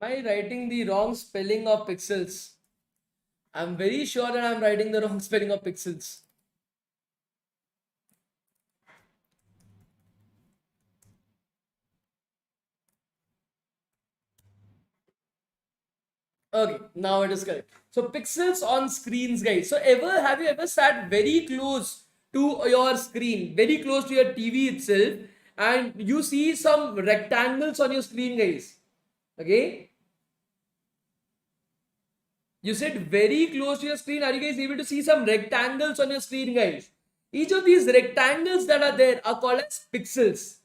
Am I writing the wrong spelling of pixels? I'm very sure that I'm writing the wrong spelling of pixels. Okay, now it is correct. So pixels on screens, guys. So have you ever sat very close to your screen, very close to your TV itself, and you see some rectangles on your screen, guys? Okay. You sit very close to your screen. Are you guys able to see some rectangles on your screen, guys? Each of these rectangles that are there are called as pixels.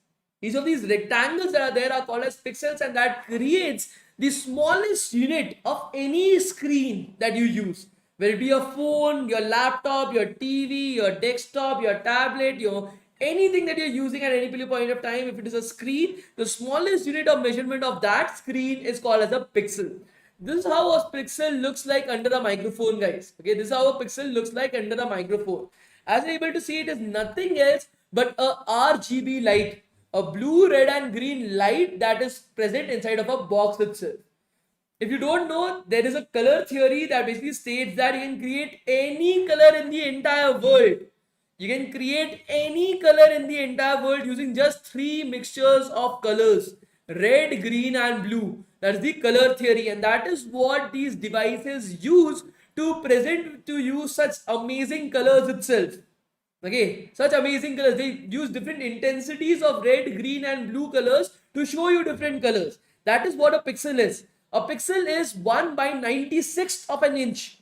Each of these rectangles that are there are called as pixels, and that creates the smallest unit of any screen that you use. Whether it be your phone, your laptop, your TV, your desktop, your tablet, your anything that you're using at any particular point of time, if it is a screen, the smallest unit of measurement of that screen is called as a pixel. This is how a pixel looks like under a microphone, guys. Okay, this is how a pixel looks like under a microphone. As you're able to see, it is nothing else but a RGB light, a blue, red, and green light that is present inside of a box itself. If you don't know, there is a color theory that basically states that you can create any color in the entire world. You can create any color in the entire world using just 3 mixtures of colors: red, green, and blue. That's the color theory, and that is what these devices use to present to you such amazing colors itself. Okay, such amazing colors. They use different intensities of red, green, and blue colors to show you different colors. That is what a pixel is. A pixel is 1 by 96th of an inch.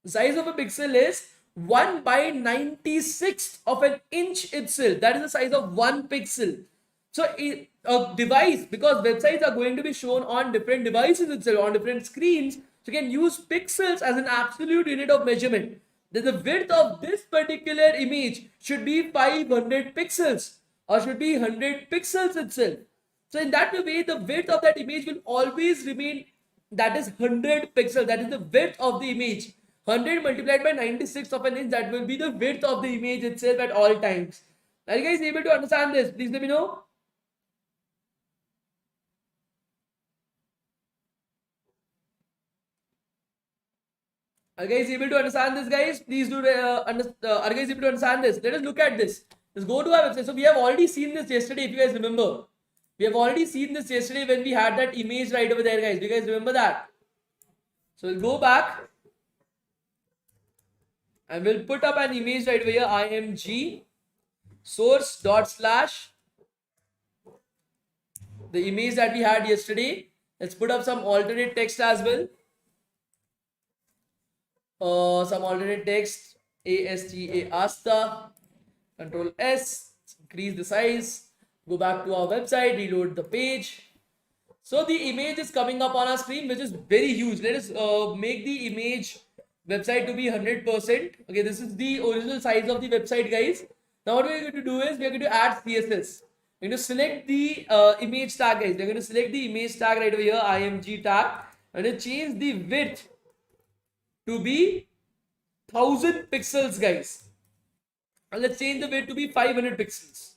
The size of a pixel is 1 by 96th of an inch itself. That is the size of one pixel. So a device, because websites are going to be shown on different devices itself, on different screens, so you can use pixels as an absolute unit of measurement. Then the width of this particular image should be 500 pixels or should be 100 pixels itself. So in that way, the width of that image will always remain, that is 100 pixels. That is the width of the image. 100 multiplied by 96 of an inch, that will be the width of the image itself at all times. Are you guys able to understand this? Please let me know. Are you guys able to understand this, guys? Please do. Are you guys able to understand this? Let us look at this. Let's go to our website. So we have already seen this yesterday, if you guys remember. We have already seen this yesterday when we had that image right over there, guys. Do you guys remember that? So we'll go back and we'll put up an image right over here. img source dot slash the image that we had yesterday. Let's put up some alternate text as well. Some alternate text. asta. Control S. Increase the size. Go back to our website. Reload the page. So the image is coming up on our screen, which is very huge. Let us make the image website to be 100%. Okay, this is the original size of the website, guys. Now what we're going to do is we're going to add CSS. We're going to select the image tag, guys. We're going to select the image tag right over here, img tag. And then change the width to be 1000 pixels, guys. And let's change the width to be 500 pixels.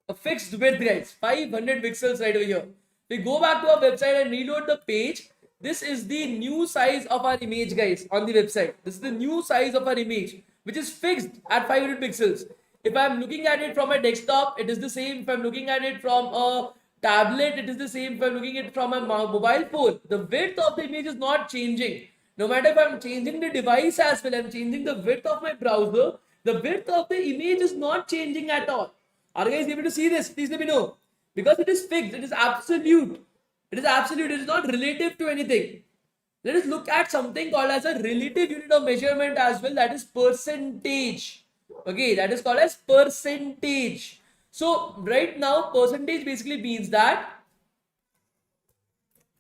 A fixed width, guys. 500 pixels right over here. We go back to our website and reload the page. This is the new size of our image, guys, on the website. This is the new size of our image, which is fixed at 500 pixels. If I'm looking at it from a desktop, it is the same. If I'm looking at it from a tablet, it is the same. If I'm looking at it from a mobile phone, the width of the image is not changing. No matter if I'm changing the device as well, I'm changing the width of my browser, the width of the image is not changing at all. Are you guys able to see this? Please let me know. Because it is fixed, it is absolute. It is absolute, it is not relative to anything. Let us look at something called as a relative unit of measurement as well, that is percentage. Okay, that is called as percentage. So right now, percentage basically means that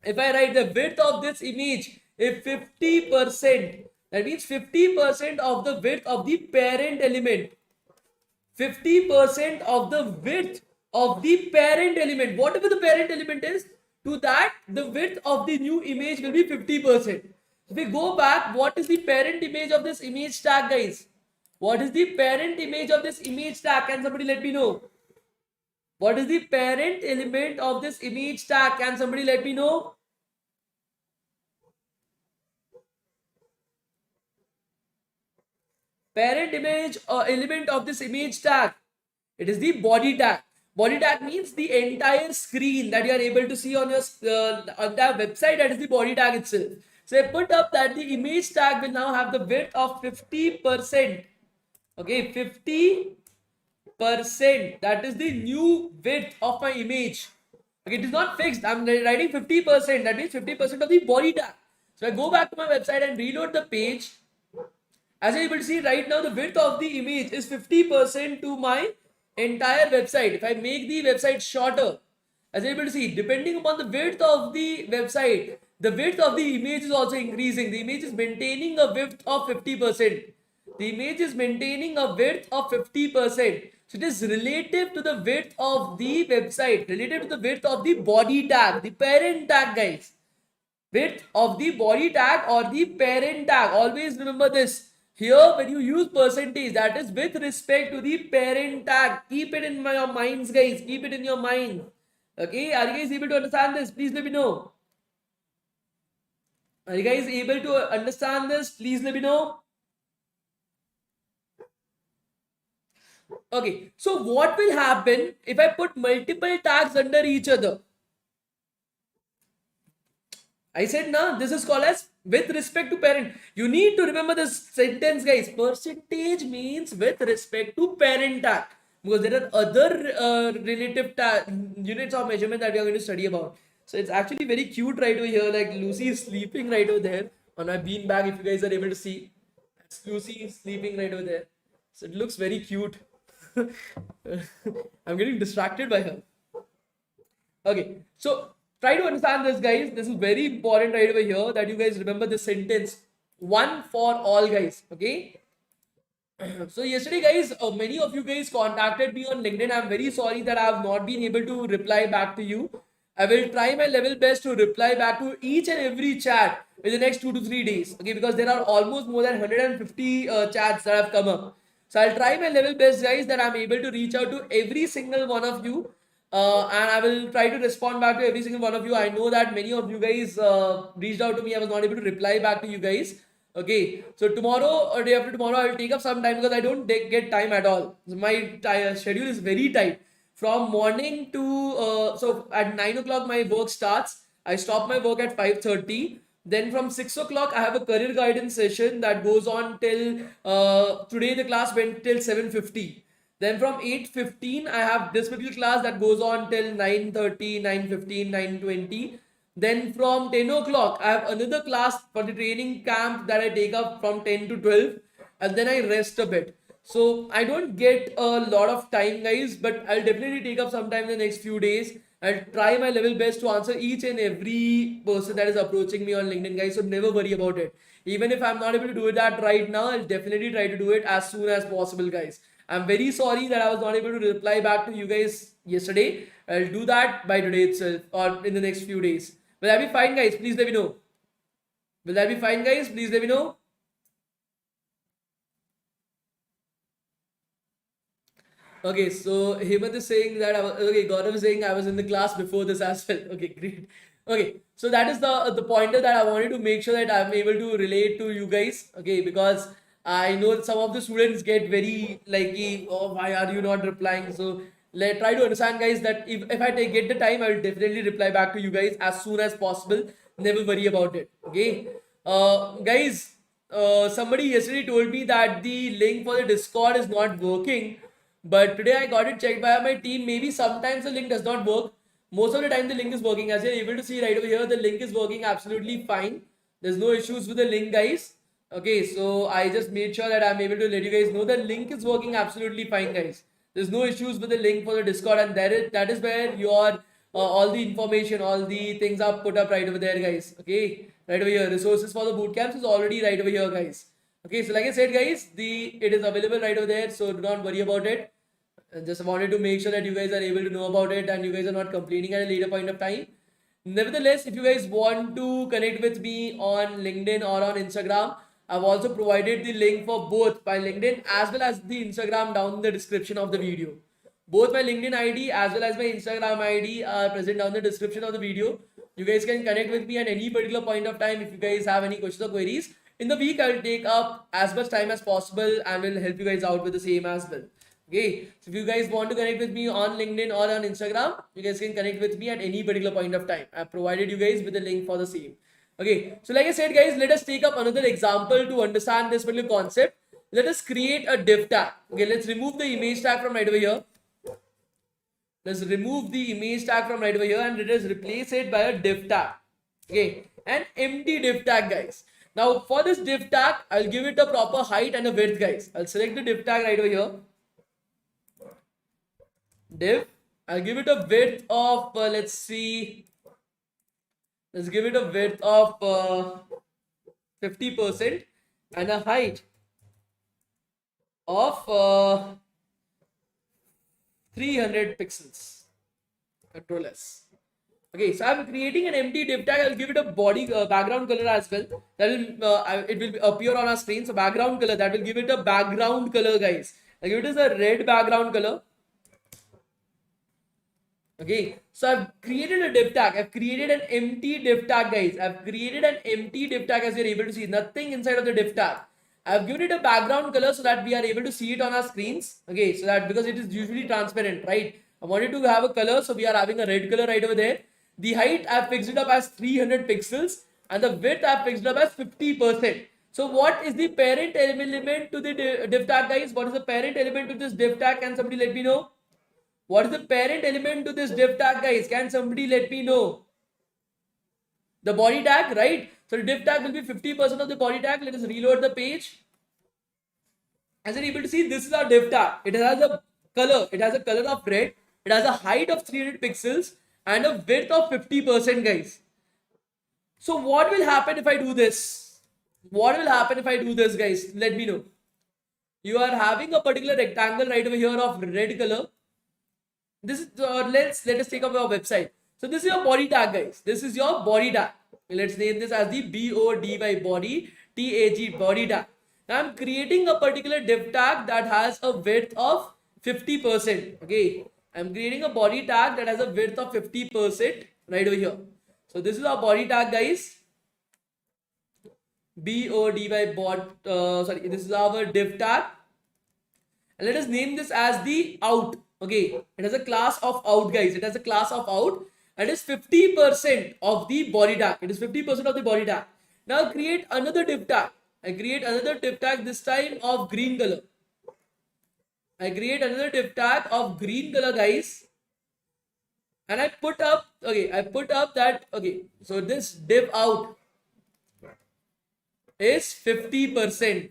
if I write the width of this image is 50%, that means 50% of the width of the parent element. 50% of the width of the parent element, whatever the parent element is, to that the width of the new image will be 50%. If we go back, what is the parent image of this image tag, guys? What is the parent image of this image tag? Can somebody let me know? What is the parent element of this image tag? Can somebody let me know? Parent image or element of this image tag. It is the body tag. Body tag means the entire screen that you are able to see on your on the website. That is the body tag itself. So I put up that the image tag will now have the width of 50%. Okay, 50%. That is the new width of my image. Okay, it is not fixed. I'm writing 50%. That means 50% of the body tag. So I go back to my website and reload the page. As you're able to see right now, the width of the image is 50% to my entire website. If I make the website shorter, as you're able to see, depending upon the width of the website, The width of the image is also increasing. The image is maintaining a width of 50%. The image is maintaining a width of 50%. So it is relative to the width of the website, relative to the width of the body tag, the parent tag, guys. Width of the body tag or the parent tag. Always remember this. Here, when you use percentage, that is with respect to the parent tag. Keep it in your minds, guys. Keep it in your mind. Okay, are you guys able to understand this? Please let me know. Are you guys able to understand this? Please let me know. Okay, so what will happen if I put multiple tags under each other? I said, no, this is called as with respect to parent. You need to remember this sentence, guys. Percentage means with respect to parent tag. Because there are other relative units of measurement that we are going to study about. So it's actually very cute right over here. Like Lucy is sleeping right over there on my beanbag. If you guys are able to see, that's Lucy sleeping right over there. So it looks very cute. I'm getting distracted by her. Okay, so try to understand this, guys. This is very important right over here that you guys remember this sentence. One for all, guys. Okay. So yesterday, guys, many of you guys contacted me on LinkedIn. I'm very sorry that I have not been able to reply back to you. I will try my level best to reply back to each and every chat in the next 2 to 3 days. Okay, because there are almost more than 150 chats that have come up. So I'll try my level best, guys, that I'm able to reach out to every single one of you. And I will try to respond back to every single one of you. I know that many of you guys reached out to me. I was not able to reply back to you guys. Okay, so tomorrow or day after tomorrow, I will take up some time because I don't get time at all. So my schedule is very tight. From morning to so at 9 o'clock my work starts. I stop my work at 5:30. Then from 6 o'clock I have a career guidance session that goes on till today the class went till 7:50. Then from 8:15 I have this particular class that goes on till 9:30, 9:15, 9:20. Then from 10 o'clock, I have another class for the training camp that I take up from 10 to 12. And then I rest a bit. So I don't get a lot of time, guys, but I'll definitely take up some time in the next few days. I'll try my level best to answer each and every person that is approaching me on LinkedIn, guys. So never worry about it. Even if I'm not able to do that right now, I'll definitely try to do it as soon as possible, guys. I'm very sorry that I was not able to reply back to you guys yesterday. I'll do that by today itself or in the next few days. Will that be fine, guys? Please let me know. Will that be fine, guys? Please let me know. Okay, so Hemant is saying that Gaurav is saying I was in the class before this as well. Okay, great. Okay, so that is the pointer that I wanted to make sure that I'm able to relate to you guys. Okay, because I know that some of the students get very like, oh, why are you not replying? So let try to understand, guys, that if I get the time, I will definitely reply back to you guys as soon as possible. Never worry about it. Okay, guys. Somebody yesterday told me that the link for the Discord is not working. But today I got it checked by my team. Maybe sometimes the link does not work. Most of the time the link is working. As you're able to see right over here, the link is working absolutely fine. There's no issues with the link, guys. Okay, so I just made sure that I'm able to let you guys know the link is working absolutely fine, guys. There's no issues with the link for the Discord, and that is where your all the information, all the things are put up right over there, guys. Okay, right over here. Resources for the bootcamps is already right over here, guys. Okay, so like I said, guys, it is available right over there, so do not worry about it. I just wanted to make sure that you guys are able to know about it and you guys are not complaining at a later point of time. Nevertheless, if you guys want to connect with me on LinkedIn or on Instagram, I've also provided the link for both my LinkedIn as well as the Instagram down in the description of the video. Both my LinkedIn ID as well as my Instagram ID are present down in the description of the video. You guys can connect with me at any particular point of time if you guys have any questions or queries. In the week, I'll take up as much time as possible and will help you guys out with the same as well. Okay, so if you guys want to connect with me on LinkedIn or on Instagram, you guys can connect with me at any particular point of time. I've provided you guys with the link for the same. Okay, so like I said, guys, let us take up another example to understand this particular concept. Let us create a div tag. Okay, let's remove the image tag from right over here. Let's remove the image tag from right over here and let us replace it by a div tag. Okay, an empty div tag, guys. Now for this div tag, I'll give it a proper height and a width, guys. I'll select the div tag right over here. Div. I'll give it a width of let's see Let's give it a width of 50% and a height of 300 pixels. Control S. Okay, so I'm creating an empty div tag. I'll give it a body background color as well. That will it will appear on our screen. So background color, that will give it a background color, guys. I'll give it as a red background color. Okay, so I've created a div tag. I've created an empty div tag, guys. I've created an empty div tag, as you're able to see. Nothing inside of the div tag. I've given it a background color so that we are able to see it on our screens. Okay, so that because it is usually transparent, right? I wanted to have a color, so we are having a red color right over there. The height I've fixed it up as 300 pixels and the width I've fixed it up as 50%. So what is the parent element to the div tag, guys? What is the parent element to this div tag? Can somebody let me know? What is the parent element to this div tag, guys? Can somebody let me know? The body tag, right? So the div tag will be 50% of the body tag. Let us reload the page. As you're able to see, this is our div tag. It has a color. It has a color of red. It has a height of 300 pixels and a width of 50%, guys. So what will happen if I do this? What will happen if I do this, guys? Let me know. You are having a particular rectangle right over here of red color. This is let us take up our website. So this is your body tag, guys. This is your body tag. Let's name this as the body body tag body tag. Now I'm creating a particular div tag that has a width of 50%. Okay, I'm creating a body tag that has a width of 50% right over here. So this is our body tag, guys. Body sorry, this is our div tag. And let us name this as the out. Okay, it has a class of out, guys. It has a class of out. It is 50% of the body tag. It is 50% of the body tag. Now create another div tag. I create another div tag, this time of green color. I create another div tag of green color, guys. And I put up, okay, I put up that, okay, so this div out is 50%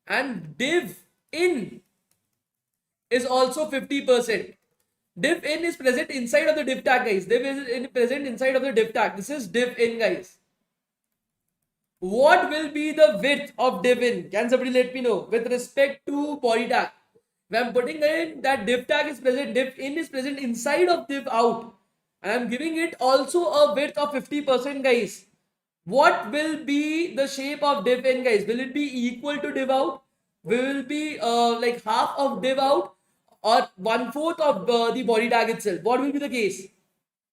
and div in is also 50%. Div in is present inside of the div tag, guys. Div is present inside of the div tag. This is div in, guys. What will be the width of div in? Can somebody let me know with respect to body tag? When I'm putting in that div tag is present, div in is present inside of div out. And I'm giving it also a width of 50%, guys. What will be the shape of div in, guys? Will it be equal to div out? Will it be like half of div out or 1/4 of the body tag itself? What will be the case?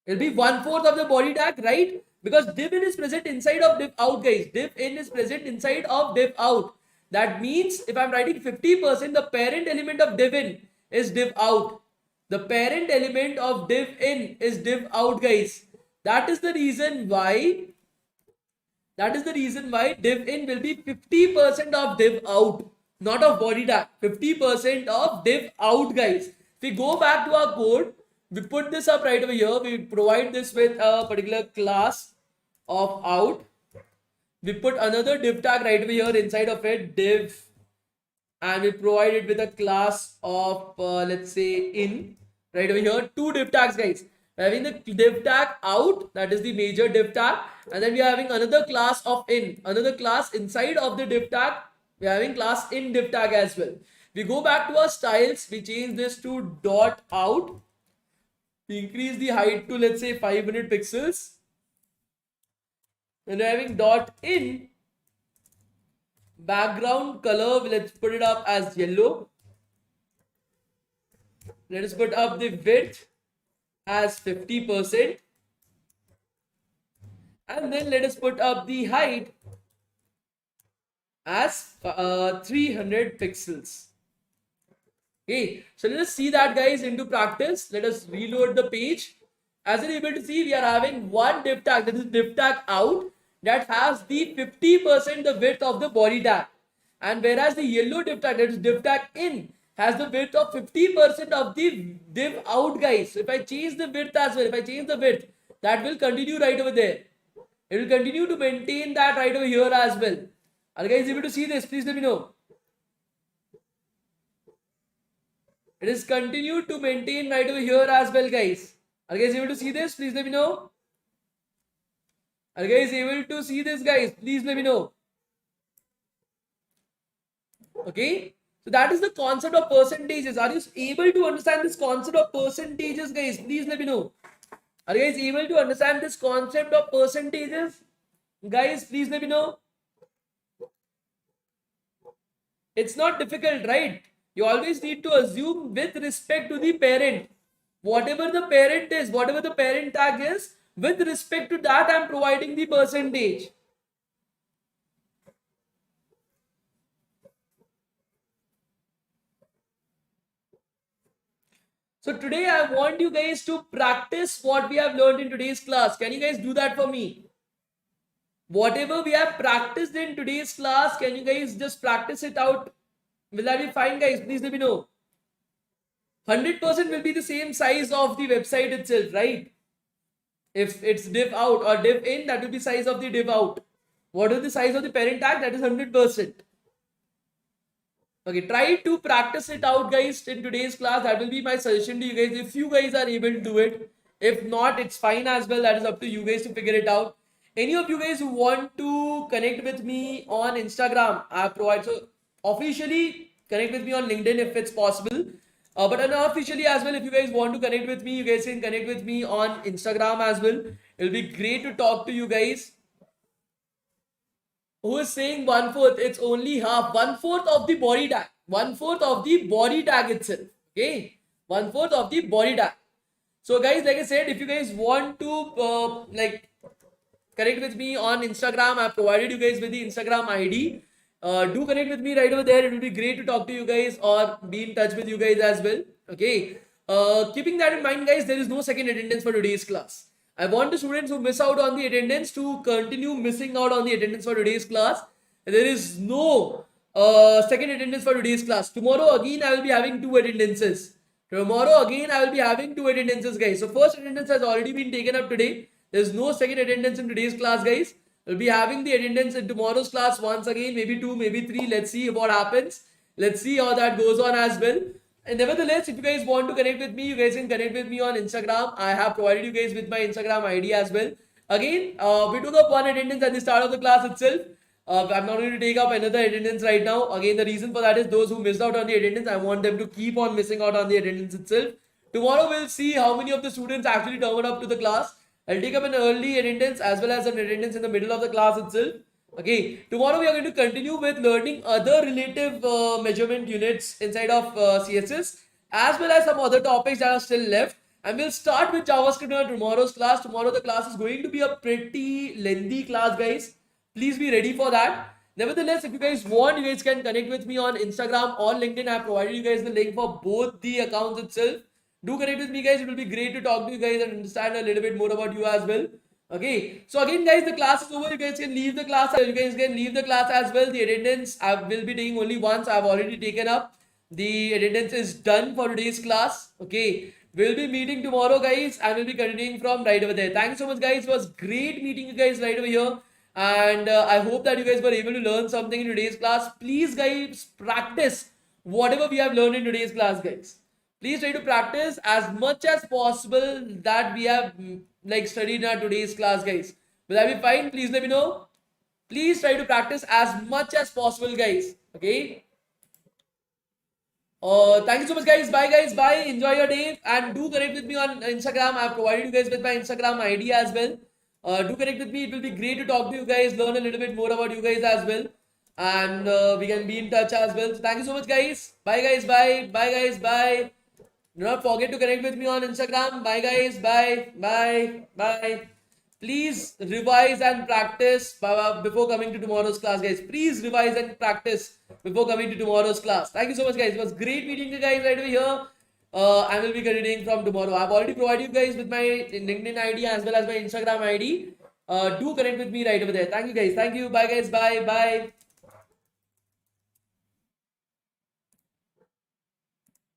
It'll be 1/4 of the body tag, right? Because div in is present inside of div out, guys. Div in is present inside of div out. That means if I'm writing 50%, the parent element of div in is div out. The parent element of div in is div out, guys. That is the reason why div in will be 50% of div out, not of body tag. 50% of div out, guys. If we go back to our code, we put this up right over here. We provide this with a particular class of out. We put another div tag right over here inside of it, div, and we provide it with a class of let's say in right over here. Two div tags, guys. We're having the div tag out, that is the major div tag, and then we are having another class of in, another class inside of the div tag. We are having class in div tag as well. We go back to our styles. We change this to dot out. We increase the height to let's say 500 pixels. And we're having dot in. Background color, let's put it up as yellow. Let us put up the width as 50%. And then let us put up the height as 300 pixels. Okay, so let us see that, guys, into practice. Let us reload the page. As you're able to see, we are having one div tag, that is div tag out, that has the 50% the width of the body tag. And whereas the yellow div tag, that is div tag in, has the width of 50% of the div out, guys. So if I change the width as well, if I change the width, that will continue right over there. It will continue to maintain that right over here as well. Are you guys able to see this? Please let me know. It is continued to maintain right over here as well, guys. Are you guys able to see this? Please let me know. Are you guys able to see this, guys? Please let me know. Okay. So that is the concept of percentages. Are you able to understand this concept of percentages, guys? Please let me know. Are you guys able to understand this concept of percentages? Guys, please let me know. It's not difficult, right? You always need to assume with respect to the parent. Whatever the parent is, whatever the parent tag is, with respect to that, I'm providing the percentage. So today I want you guys to practice what we have learned in today's class. Can you guys do that for me? Whatever we have practiced in today's class, can you guys just practice it out? Will that be fine, guys? Please let me know. 100% will be the same size of the website itself, right? If it's div out or div in, that will be size of the div out. What is the size of the parent tag? That is 100%. Okay, try to practice it out, guys, in today's class. That will be my suggestion to you guys. If you guys are able to do it, if not, it's fine as well. That is up to you guys to figure it out. Any of you guys who want to connect with me on Instagram, I provide. So officially connect with me on LinkedIn if it's possible. But unofficially as well, if you guys want to connect with me, you guys can connect with me on Instagram as well. It'll be great to talk to you guys. Who is saying 1/4? It's only half. 1/4 of the body tag. 1/4 of the body tag itself. Okay. 1/4 of the body tag. So guys, like I said, if you guys want to connect with me on Instagram, I provided you guys with the Instagram ID. Do connect with me right over there. It will be great to talk to you guys or be in touch with you guys as well. Okay. Keeping that in mind, guys, there is no second attendance for today's class. I want the students who miss out on the attendance to continue missing out on the attendance for today's class. There is no second attendance for today's class. Tomorrow again, I will be having 2 attendances. Tomorrow again, I will be having 2 attendances, guys. So first attendance has already been taken up today. There's no second attendance in today's class, guys. We'll be having the attendance in tomorrow's class once again, maybe 2, maybe 3. Let's see what happens. Let's see how that goes on as well. And nevertheless, if you guys want to connect with me, you guys can connect with me on Instagram. I have provided you guys with my Instagram ID as well. Again, we took up 1 attendance at the start of the class itself. I'm not going to take up another attendance right now. Again, the reason for that is those who missed out on the attendance, I want them to keep on missing out on the attendance itself. Tomorrow we'll see how many of the students actually turn up to the class. I'll take up an early attendance as well as an attendance in the middle of the class itself. Okay, tomorrow we are going to continue with learning other relative measurement units inside of CSS as well as some other topics that are still left. And we'll start with JavaScript on tomorrow's class. Tomorrow the class is going to be a pretty lengthy class, guys. Please be ready for that. Nevertheless, if you guys want, you guys can connect with me on Instagram or LinkedIn. I have provided you guys the link for both the accounts itself. Do connect with me, guys. It will be great to talk to you guys and understand a little bit more about you as well. Okay, so again, guys, the class is over. You guys can leave the class. You guys can leave the class as well. The attendance I will be taking only once. I've already taken up. The attendance is done for today's class. Okay, we'll be meeting tomorrow, guys, and we'll be continuing from right over there. Thanks so much, guys. It was great meeting you guys right over here. And I hope that you guys were able to learn something in today's class. Please, guys, practice whatever we have learned in today's class, guys. Please try to practice as much as possible that we have studied in our today's class, guys. Will that be fine? Please let me know. Please try to practice as much as possible, guys. Okay. Thank you so much, guys. Bye, guys. Bye. Enjoy your day. And do connect with me on Instagram. I have provided you guys with my Instagram ID as well. Do connect with me. It will be great to talk to you guys, learn a little bit more about you guys as well. And we can be in touch as well. So thank you so much, guys. Bye, guys. Bye. Bye, guys. Bye. Do not forget to connect with me on Instagram. Bye, guys. Bye. Bye. Bye. Please revise and practice before coming to tomorrow's class, guys. Please revise and practice before coming to tomorrow's class. Thank you so much, guys. It was great meeting you guys right over here. I will be continuing from tomorrow. I've already provided you guys with my LinkedIn ID as well as my Instagram ID. Do connect with me right over there. Thank you, guys. Thank you. Bye, guys. Bye. Bye.